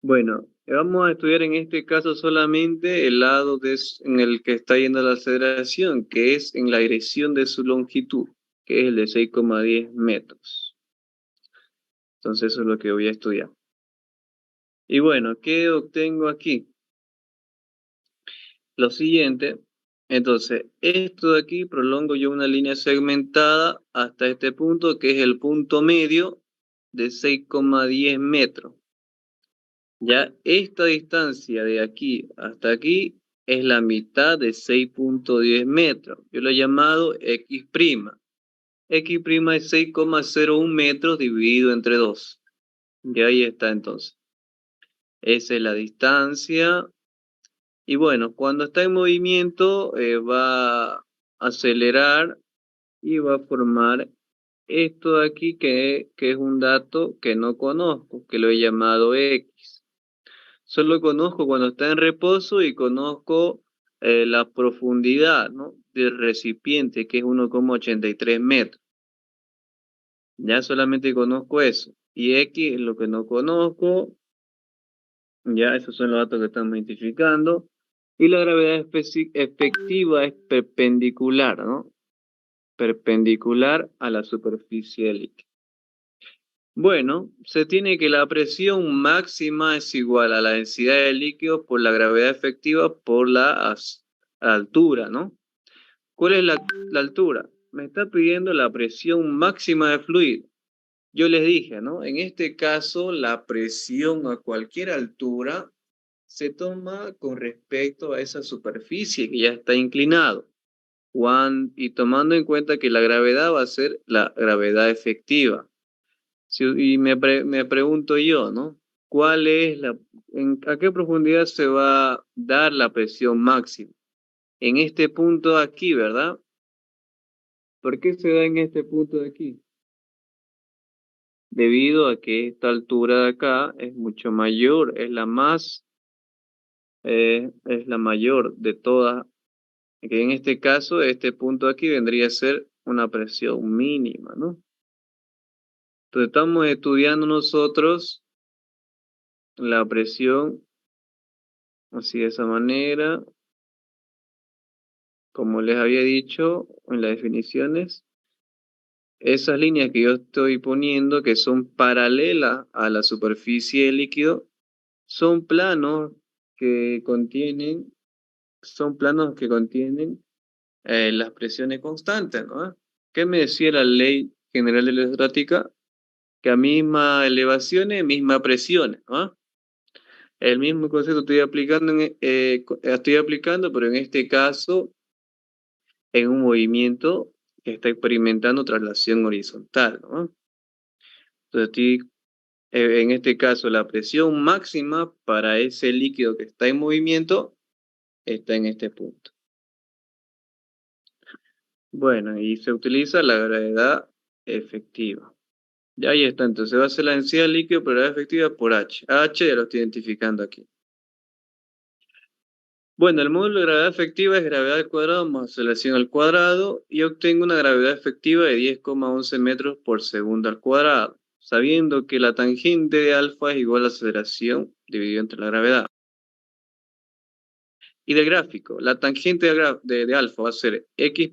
Bueno, vamos a estudiar en este caso solamente el lado en el que está yendo la aceleración, que es en la dirección de su longitud, que es el de 6,10 metros. Entonces eso es lo que voy a estudiar. Y bueno, ¿qué obtengo aquí? Lo siguiente, entonces, esto de aquí prolongo yo una línea segmentada hasta este punto, que es el punto medio de 6,10 metros. Ya esta distancia de aquí hasta aquí es la mitad de 6,10 metros. Yo lo he llamado X'. X' es 6,01 metros dividido entre 2. Y ahí está entonces. Esa es la distancia. Y bueno, cuando está en movimiento va a acelerar y va a formar esto de aquí que es un dato que no conozco, que lo he llamado X. Solo conozco cuando está en reposo y conozco la profundidad, ¿no?, del recipiente, que es 1,83 metros. Ya solamente conozco eso. Y X es lo que no conozco. Ya, esos son los datos que estamos identificando. Y la gravedad efectiva es perpendicular, ¿no? Perpendicular a la superficie del líquido. Bueno, se tiene que la presión máxima es igual a la densidad del líquido por la gravedad efectiva por la altura, ¿no? ¿Cuál es la altura? Me está pidiendo la presión máxima de fluido. Yo les dije, ¿no? En este caso, la presión a cualquier altura se toma con respecto a esa superficie que ya está inclinado. Y tomando en cuenta que la gravedad va a ser la gravedad efectiva. Y me pregunto yo, ¿no? ¿Cuál es a qué profundidad se va a dar la presión máxima? En este punto de aquí, ¿verdad? ¿Por qué se da en este punto de aquí? Debido a que esta altura de acá es mucho mayor, es la mayor de todas, que en este caso, este punto de aquí vendría a ser una presión mínima, ¿no? Entonces estamos estudiando nosotros la presión así de esa manera, como les había dicho en las definiciones. Esas líneas que yo estoy poniendo, que son paralelas a la superficie del líquido, son planos que contienen, las presiones constantes, ¿no? ¿Qué me decía la ley general de la estática? Que a misma elevaciones, misma presiones, ¿no? El mismo concepto estoy aplicando, pero en este caso, en un movimiento que está experimentando traslación horizontal, ¿no? Entonces en este caso, la presión máxima para ese líquido que está en movimiento está en este punto. Bueno, y se utiliza la gravedad efectiva. Ya ahí está, entonces va a ser la densidad del líquido, pero gravedad efectiva por H. H ya lo estoy identificando aquí. Bueno, el módulo de gravedad efectiva es gravedad al cuadrado más aceleración al cuadrado y obtengo una gravedad efectiva de 10,11 metros por segundo al cuadrado, sabiendo que la tangente de alfa es igual a la aceleración dividido entre la gravedad. Y del gráfico, la tangente de alfa va a ser x',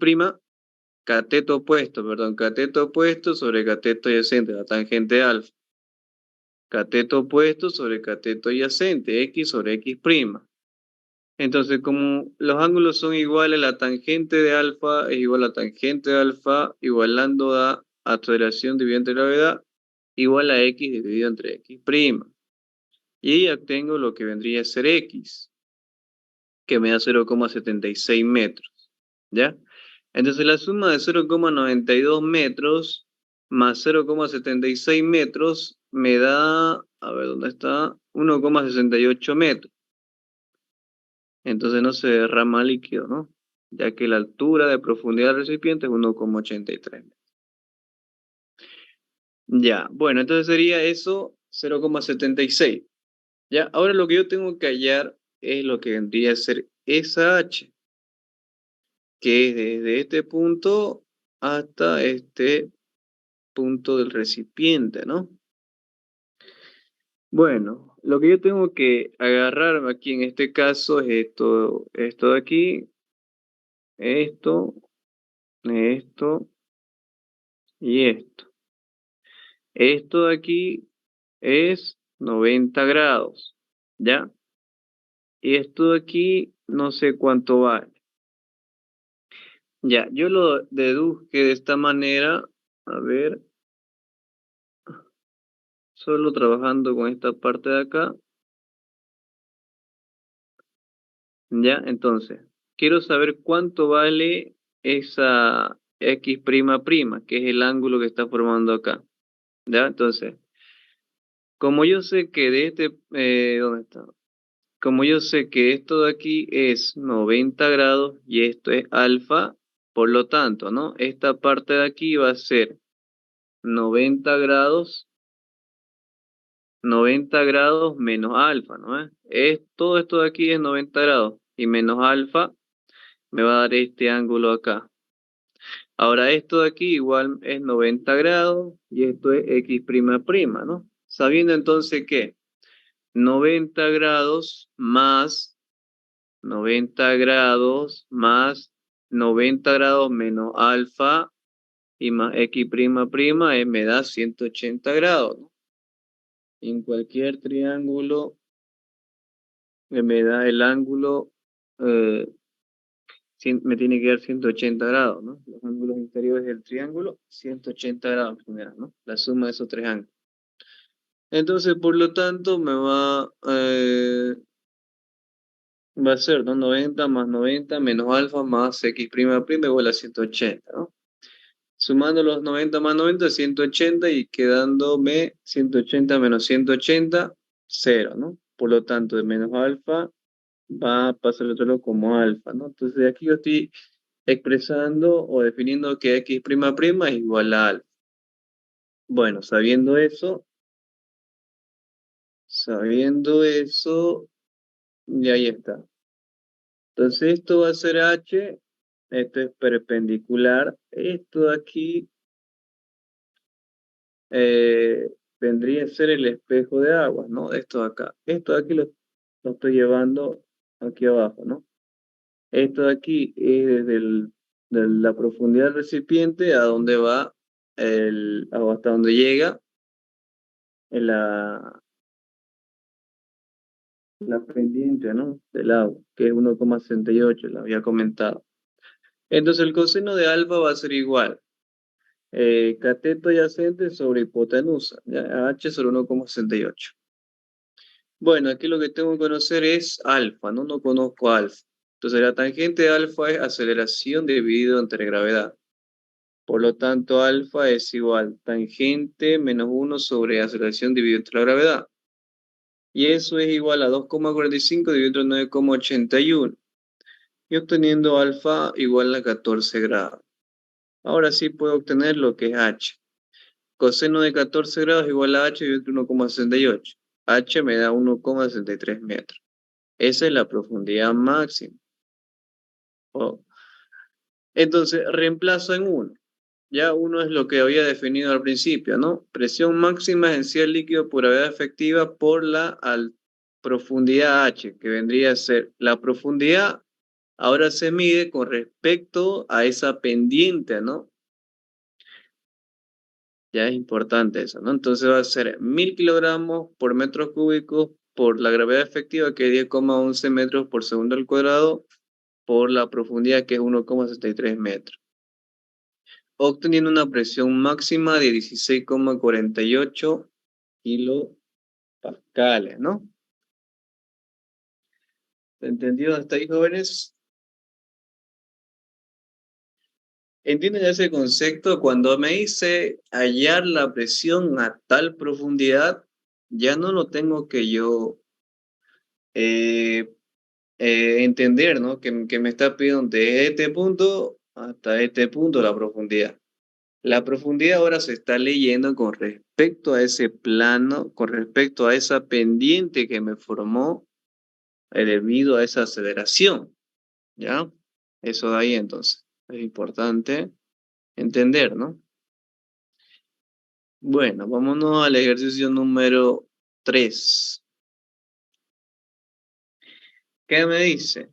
cateto opuesto sobre cateto adyacente, la tangente de alfa. Cateto opuesto sobre cateto adyacente, x sobre x'. Entonces, como los ángulos son iguales, la tangente de alfa es igual a tangente de alfa, igualando a aceleración dividida entre gravedad, igual a x dividido entre x'. Y ya tengo lo que vendría a ser x, que me da 0,76 metros. ¿Ya? Entonces la suma de 0,92 metros más 0,76 metros me da, a ver dónde está, 1,68 metros. Entonces no se derrama líquido, ¿no? Ya que la altura de profundidad del recipiente es 1,83 metros. Ya, bueno, entonces sería eso 0,76. Ya, ahora lo que yo tengo que hallar es lo que vendría a ser esa H, que es desde este punto hasta este punto del recipiente, ¿no? Bueno, lo que yo tengo que agarrar aquí en este caso es esto de aquí, esto y esto. Esto de aquí es 90 grados, ¿ya? Y esto de aquí no sé cuánto vale. Ya, yo lo deduje de esta manera, a ver, solo trabajando con esta parte de acá. Ya, entonces, quiero saber cuánto vale esa x'', que es el ángulo que está formando acá. ¿Ya? Entonces, como yo sé que ¿dónde está? Como yo sé que esto de aquí es 90 grados y esto es alfa, Por lo tanto, ¿no? Esta parte de aquí va a ser 90 grados menos alfa, ¿no? Todo esto de aquí es 90 grados y menos alfa me va a dar este ángulo acá. Ahora esto de aquí igual es 90 grados y esto es x', ¿no? Sabiendo entonces que 90 grados más 90 grados más 90 grados menos alfa y más x', me da 180 grados, ¿no? En cualquier triángulo me da el ángulo, me tiene que dar 180 grados, ¿no? Los ángulos interiores del triángulo, 180 grados en general, ¿no? La suma de esos tres ángulos. Entonces, por lo tanto, va a ser, ¿no? 90 más 90 menos alfa más x', igual a 180, ¿no? Sumando los 90 más 90, 180 y quedándome 180 menos 180, 0, ¿no? Por lo tanto, de menos alfa va a pasar el otro lado como alfa, ¿no? Entonces, aquí yo estoy expresando o definiendo que x', es igual a alfa. Bueno, sabiendo eso, y ahí está. Entonces, esto va a ser h, esto es perpendicular, esto de aquí vendría a ser el espejo de agua, ¿no? Esto de acá. Esto de aquí lo estoy llevando aquí abajo, ¿no? Esto de aquí es de la profundidad del recipiente a donde va hasta donde llega la pendiente, ¿no? Del agua, que es 1,68, lo había comentado. Entonces el coseno de alfa va a ser igual. Cateto adyacente sobre hipotenusa, ¿ya? H sobre 1,68. Bueno, aquí lo que tengo que conocer es alfa, ¿no? No conozco alfa. Entonces la tangente de alfa es aceleración dividido entre gravedad. Por lo tanto, alfa es igual tangente menos 1 sobre aceleración dividido entre la gravedad. Y eso es igual a 2,45 dividido entre 9,81. Y obteniendo alfa igual a 14 grados. Ahora sí puedo obtener lo que es h. Coseno de 14 grados igual a h dividido entre 1,68. H me da 1,63 metros. Esa es la profundidad máxima. Oh. Entonces, reemplazo en 1. Ya 1 es lo que había definido al principio, ¿no? Presión máxima esencial líquido por gravedad efectiva por la profundidad h, que vendría a ser la profundidad, ahora se mide con respecto a esa pendiente, ¿no? Ya es importante eso, ¿no? Entonces va a ser 1000 kilogramos por metro cúbico por la gravedad efectiva, que es 10,11 metros por segundo al cuadrado, por la profundidad, que es 1,73 metros. Obteniendo una presión máxima de 16,48 kilopascales, ¿no? ¿Entendido hasta ahí, jóvenes? ¿Entienden ese concepto? Cuando me dice hallar la presión a tal profundidad, ya no lo tengo que yo entender, ¿no? Que me está pidiendo de este punto hasta este punto la profundidad. La profundidad ahora se está leyendo con respecto a ese plano, con respecto a esa pendiente que me formó debido a esa aceleración, ¿ya? Eso de ahí entonces. Es importante entender, ¿no? Bueno, vámonos al ejercicio número 3. ¿Qué me dice?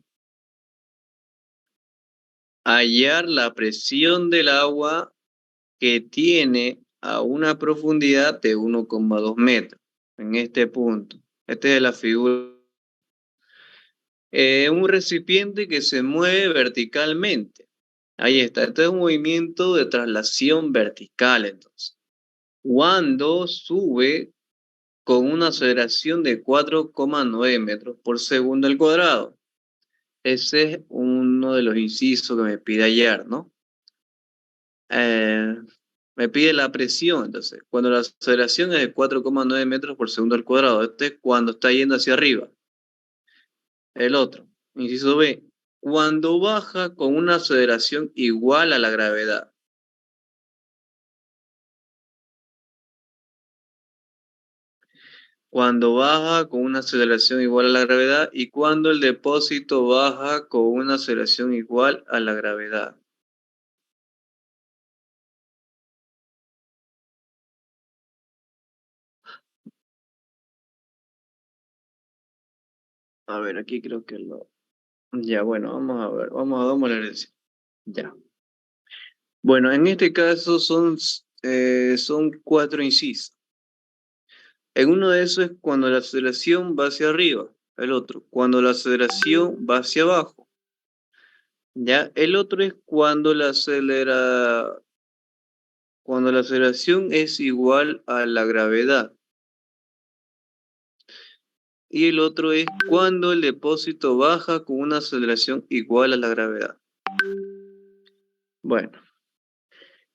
Hallar la presión del agua que tiene a una profundidad de 1,2 metros en este punto. Esta es la figura. Un recipiente que se mueve verticalmente. Ahí está. Este es un movimiento de traslación vertical, entonces. Cuando sube con una aceleración de 4,9 metros por segundo al cuadrado. Ese es uno de los incisos que me pide ayer, ¿no? Me pide la presión, entonces, cuando la aceleración es de 4,9 metros por segundo al cuadrado. Este es cuando está yendo hacia arriba. El otro, inciso B, cuando baja con una aceleración igual a la gravedad. Cuando baja con una aceleración igual a la gravedad y cuando el depósito baja con una aceleración igual a la gravedad. A ver, aquí creo que lo... Ya, bueno, vamos a ver, vamos a leer eso. Ya. Bueno, en este caso son 4 incisos. En uno de esos es cuando la aceleración va hacia arriba. El otro, cuando la aceleración va hacia abajo. Ya, el otro es cuando cuando la aceleración es igual a la gravedad. Y el otro es cuando el depósito baja con una aceleración igual a la gravedad. Bueno,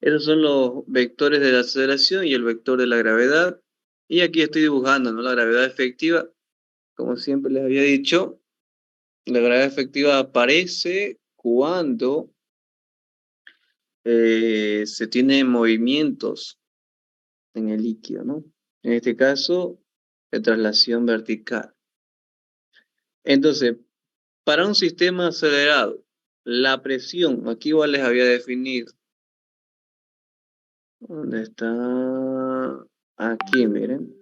esos son los vectores de la aceleración y el vector de la gravedad. Y aquí estoy dibujando, ¿no? La gravedad efectiva, como siempre les había dicho, la gravedad efectiva aparece cuando se tiene movimientos en el líquido, ¿no? En este caso, de traslación vertical. Entonces, para un sistema acelerado, la presión, aquí igual les había definido. ¿Dónde está? Aquí, miren.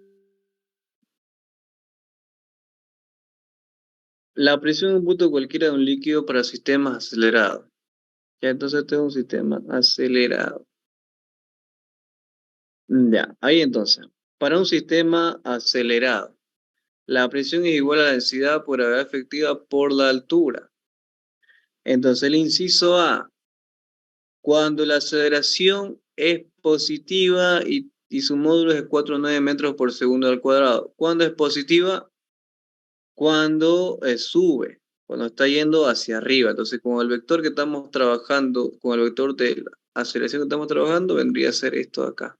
La presión es un punto cualquiera de un líquido para sistemas acelerados. Ya, entonces este es un sistema acelerado. Ya, ahí entonces. Para un sistema acelerado, la presión es igual a la densidad por gravedad efectiva por la altura. Entonces el inciso A, cuando la aceleración es positiva y su módulo es de 4,9 metros por segundo al cuadrado. ¿Cuándo es positiva? Cuando sube, cuando está yendo hacia arriba. Entonces, con el vector que estamos trabajando, con el vector de la aceleración que estamos trabajando, vendría a ser esto de acá.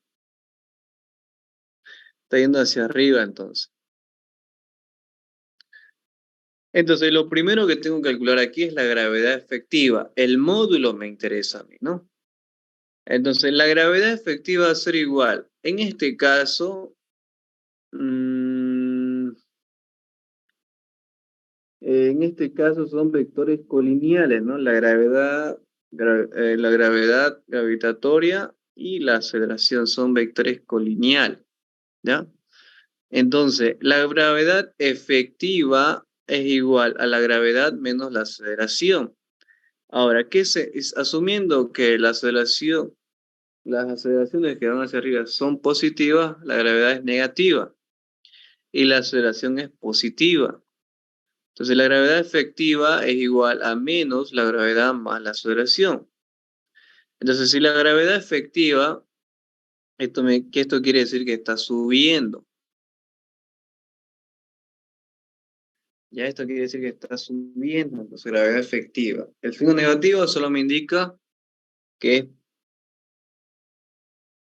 Está yendo hacia arriba, entonces. Entonces, lo primero que tengo que calcular aquí es la gravedad efectiva. El módulo me interesa a mí, ¿no? Entonces, la gravedad efectiva va a ser igual. En este caso, son vectores colineales, ¿no? La gravedad gravitatoria y la aceleración son vectores colineales, ¿ya? Entonces, la gravedad efectiva es igual a la gravedad menos la aceleración. Ahora, asumiendo que las aceleraciones que van hacia arriba son positivas, la gravedad es negativa y la aceleración es positiva. Entonces la gravedad efectiva es igual a menos la gravedad más la aceleración. Entonces si la gravedad efectiva, esto quiere decir que está subiendo. Ya esto quiere decir que está subiendo, entonces gravedad efectiva. El signo negativo solo me indica que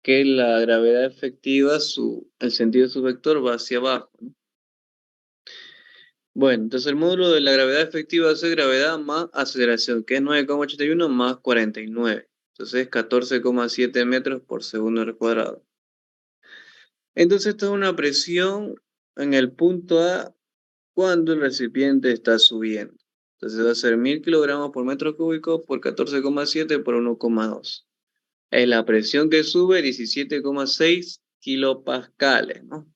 la gravedad efectiva, el sentido de su vector va hacia abajo, ¿no? Bueno, entonces el módulo de la gravedad efectiva va a ser gravedad más aceleración, que es 9,81 más 49. Entonces es 14,7 metros por segundo al cuadrado. Entonces esto es una presión en el punto A cuando el recipiente está subiendo. Entonces va a ser 1000 kilogramos por metro cúbico por 14,7 por 1,2. Es la presión que sube 17,6 kilopascales, ¿no?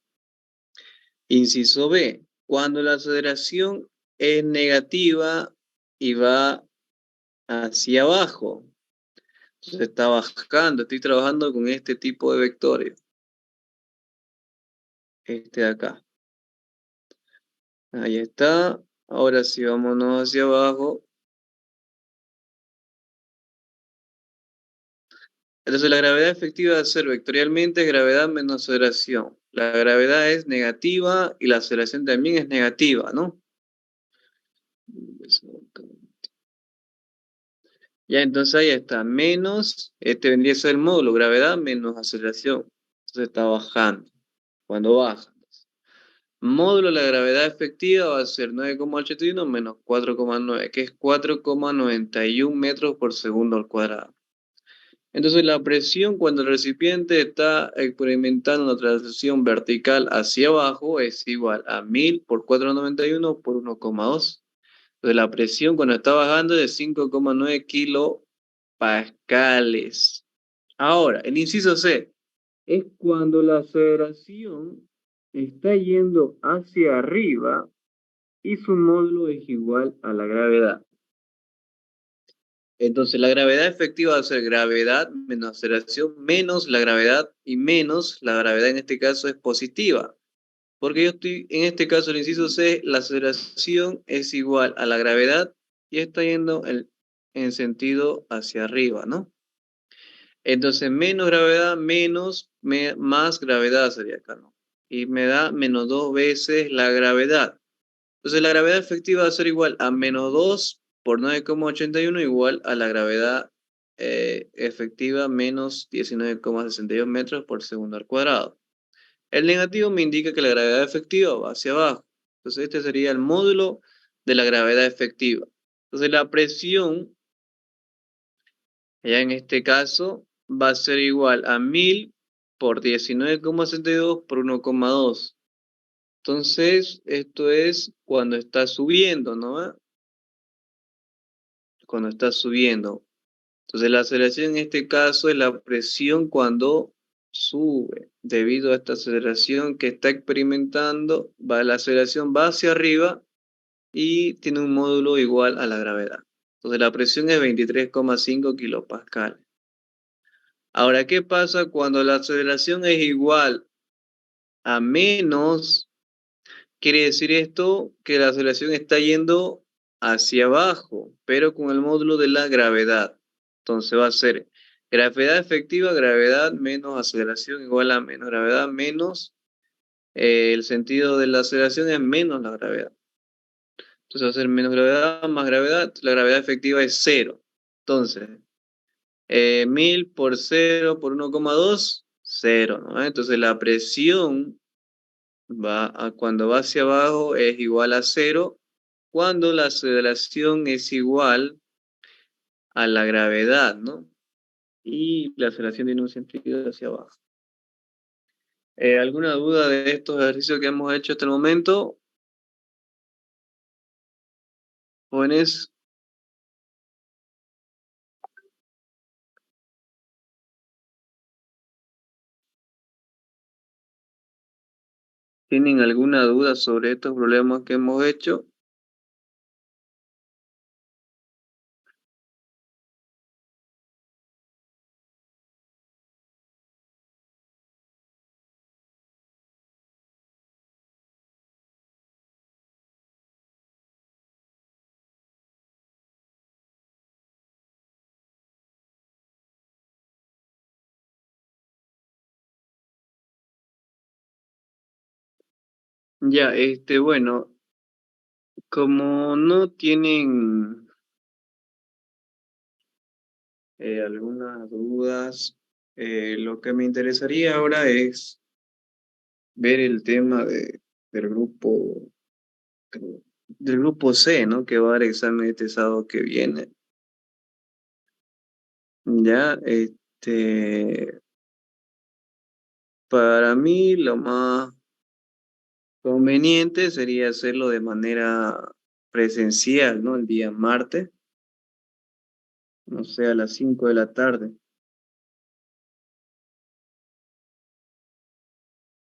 Inciso B, cuando la aceleración es negativa y va hacia abajo. Entonces está bajando, estoy trabajando con este tipo de vectores. Este de acá. Ahí está. Ahora sí, vámonos hacia abajo. Entonces la gravedad efectiva va a ser vectorialmente gravedad menos aceleración. La gravedad es negativa y la aceleración también es negativa, ¿no? Ya, entonces ahí está. Menos, este vendría a ser el módulo, gravedad menos aceleración. Entonces está bajando. Cuando baja. módulo de la gravedad efectiva va a ser 9,81 menos 4,9, que es 4,91 metros por segundo al cuadrado. Entonces la presión cuando el recipiente está experimentando una transición vertical hacia abajo es igual a 1000 por 4,91 por 1,2. Entonces la presión cuando está bajando es de 5,9 kilopascales. Ahora, el inciso C es cuando la aceleración está yendo hacia arriba y su módulo es igual a la gravedad. Entonces la gravedad efectiva va a ser gravedad menos aceleración menos la gravedad y menos la gravedad en este caso es positiva. Porque yo estoy, en este caso el inciso C, la aceleración es igual a la gravedad y está yendo en sentido hacia arriba, ¿no? Entonces menos gravedad menos más gravedad sería acá, ¿no? Y me da menos 2 veces la gravedad. Entonces la gravedad efectiva va a ser igual a menos 2 por 9,81 igual a la gravedad efectiva menos 19,62 metros por segundo al cuadrado. El negativo me indica que la gravedad efectiva va hacia abajo. Entonces este sería el módulo de la gravedad efectiva. Entonces la presión, ya en este caso, va a ser igual a 1000 por 19,62 por 1,2. Entonces, esto es cuando está subiendo, ¿no? Cuando está subiendo. Entonces, la aceleración en este caso es la presión cuando sube. Debido a esta aceleración que está experimentando, la aceleración va hacia arriba y tiene un módulo igual a la gravedad. Entonces, la presión es 23,5 kilopascales. Ahora, ¿qué pasa cuando la aceleración es igual a menos? Quiere decir esto que la aceleración está yendo hacia abajo, pero con el módulo de la gravedad. Entonces va a ser gravedad efectiva, gravedad menos aceleración igual a menos gravedad menos el sentido de la aceleración es menos la gravedad. Entonces va a ser menos gravedad más gravedad. La gravedad efectiva es 0. Entonces, 1000 por 0 por 1,2, 0, ¿no? Entonces la presión cuando va hacia abajo es igual a 0 cuando la aceleración es igual a la gravedad, ¿no? Y la aceleración tiene un sentido hacia abajo. ¿Alguna duda de estos ejercicios que hemos hecho hasta el momento? Jóvenes. ¿Tienen alguna duda sobre estos problemas que hemos hecho? Ya, bueno, como no tienen algunas dudas, lo que me interesaría ahora es ver el tema del grupo C, ¿no? Que va a dar examen este sábado que viene. Ya, para mí lo más conveniente sería hacerlo de manera presencial, ¿no? El día martes, no sé, a las 5 de la tarde.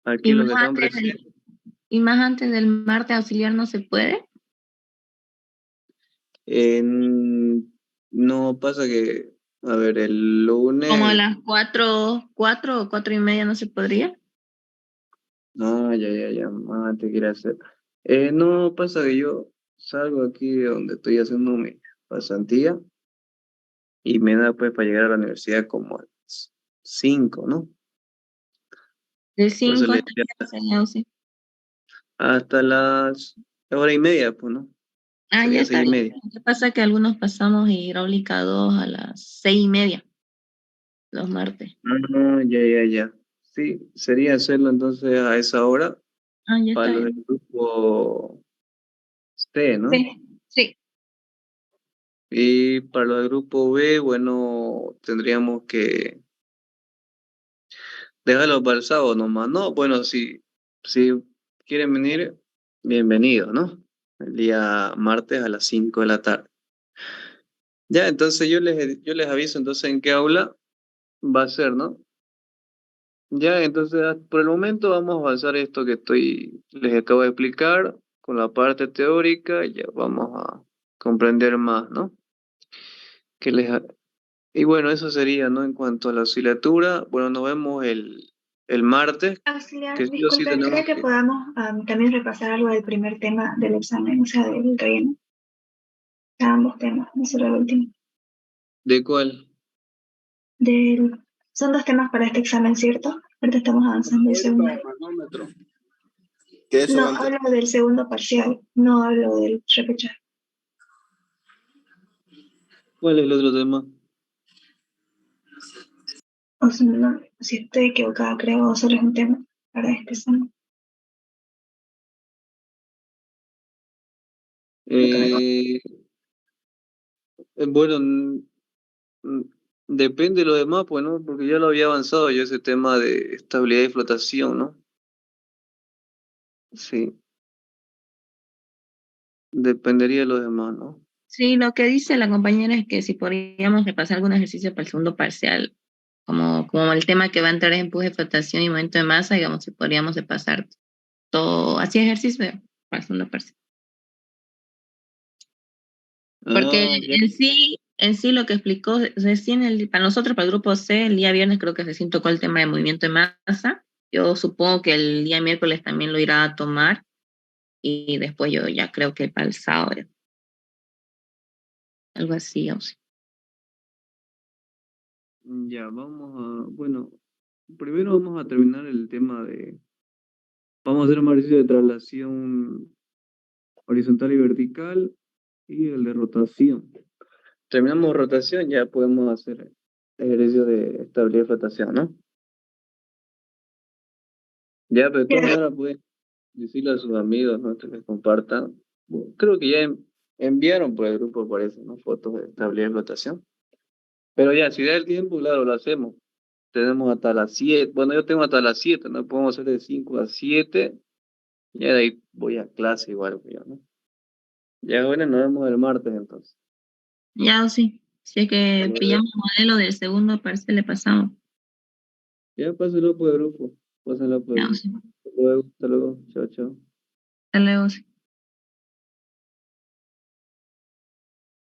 Aquí Y lo más que están antes presentes. y más antes del martes auxiliar no se puede. No pasa que, a ver, el lunes. Como a las 4 o 4:30 no se podría. No, ya, te quiere hacer. No, pasa que yo salgo aquí de donde estoy haciendo mi pasantía y me da pues para llegar a la universidad como a las 5, ¿no? De Por eso 5 le hasta decía, qué sería, sí. hasta las hora y media, pues, ¿no? Ah, ya Sería está 6:30. bien. Lo que pasa es que algunos pasamos hidráulica 2 a las 6:30 los martes. No, ya. Sí, sería hacerlo entonces a esa hora Ah, ya Para está los bien. del grupo C, ¿no? Sí, sí. Y para los del grupo B, bueno, tendríamos que dejarlo para el sábado nomás, ¿no? Bueno, si quieren venir, bienvenidos, ¿no? El día martes a las 5 de la tarde. Ya, entonces yo les aviso entonces en qué aula va a ser, ¿no? Ya, entonces por el momento vamos a avanzar esto que les acabo de explicar con la parte teórica, ya vamos a comprender más, ¿no? Que les, ha- y bueno, eso sería, ¿no? En cuanto a la asignatura, bueno, nos vemos el martes, Auxiliar, que sí o sí disculpe, tenemos ¿cree que que... podamos también repasar algo del primer tema del examen, o sea, del relleno? Ambos temas, no solo el último. ¿De cuál? Son dos temas para este examen, ¿cierto? Ahorita estamos avanzando el segundo. Manómetro. ¿Qué es eso No, antes? hablo del segundo parcial, no hablo del repechaje. ¿Cuál es el otro tema? O sea, no, si estoy equivocada, creo, solo es un tema para este examen. Eh, bueno, mm, depende de lo demás, pues, ¿no? Porque ya lo había avanzado yo ese tema de estabilidad y flotación, ¿no? Sí, dependería de lo demás, ¿no? Sí, lo que dice la compañera es que si podríamos repasar algún ejercicio para el segundo parcial, como el tema que va a entrar es empuje, flotación y momento de masa, digamos, si podríamos repasar todo, así ejercicio para el segundo parcial. Porque Ah, ya. en sí lo que explicó recién, para nosotros, para el grupo C, el día viernes creo que recién tocó el tema de movimiento de masa. Yo supongo que el día miércoles también lo irá a tomar y después yo ya creo que para el sábado, algo así, o sea. Ya, bueno, primero vamos a terminar el tema vamos a hacer un ejercicio de traslación horizontal y vertical y el de rotación. Terminamos rotación, ya podemos hacer ejercicio de estabilidad y flotación, ¿no? Ya, pero de todas maneras pueden decirle a sus amigos, ¿no? Que les compartan. Bueno, creo que ya enviaron por el grupo, parece, ¿no? Fotos de estabilidad y flotación. Pero ya, si da el tiempo, claro, lo hacemos. Tenemos hasta las 7. Bueno, yo tengo hasta las 7, ¿no? Podemos hacer de 5 a 7. Ya de ahí voy a clase igual, pues, ya, ¿no? Ya, bueno, nos vemos el martes entonces. Ya, o sí. Si es que Hasta luego. pillamos el modelo del segundo parcial, le pasamos. Ya, pásenlo por el grupo. Pásenlo por el Ya, o grupo. sí. Hasta luego, hasta luego. Chao, chao. Hasta luego, sí.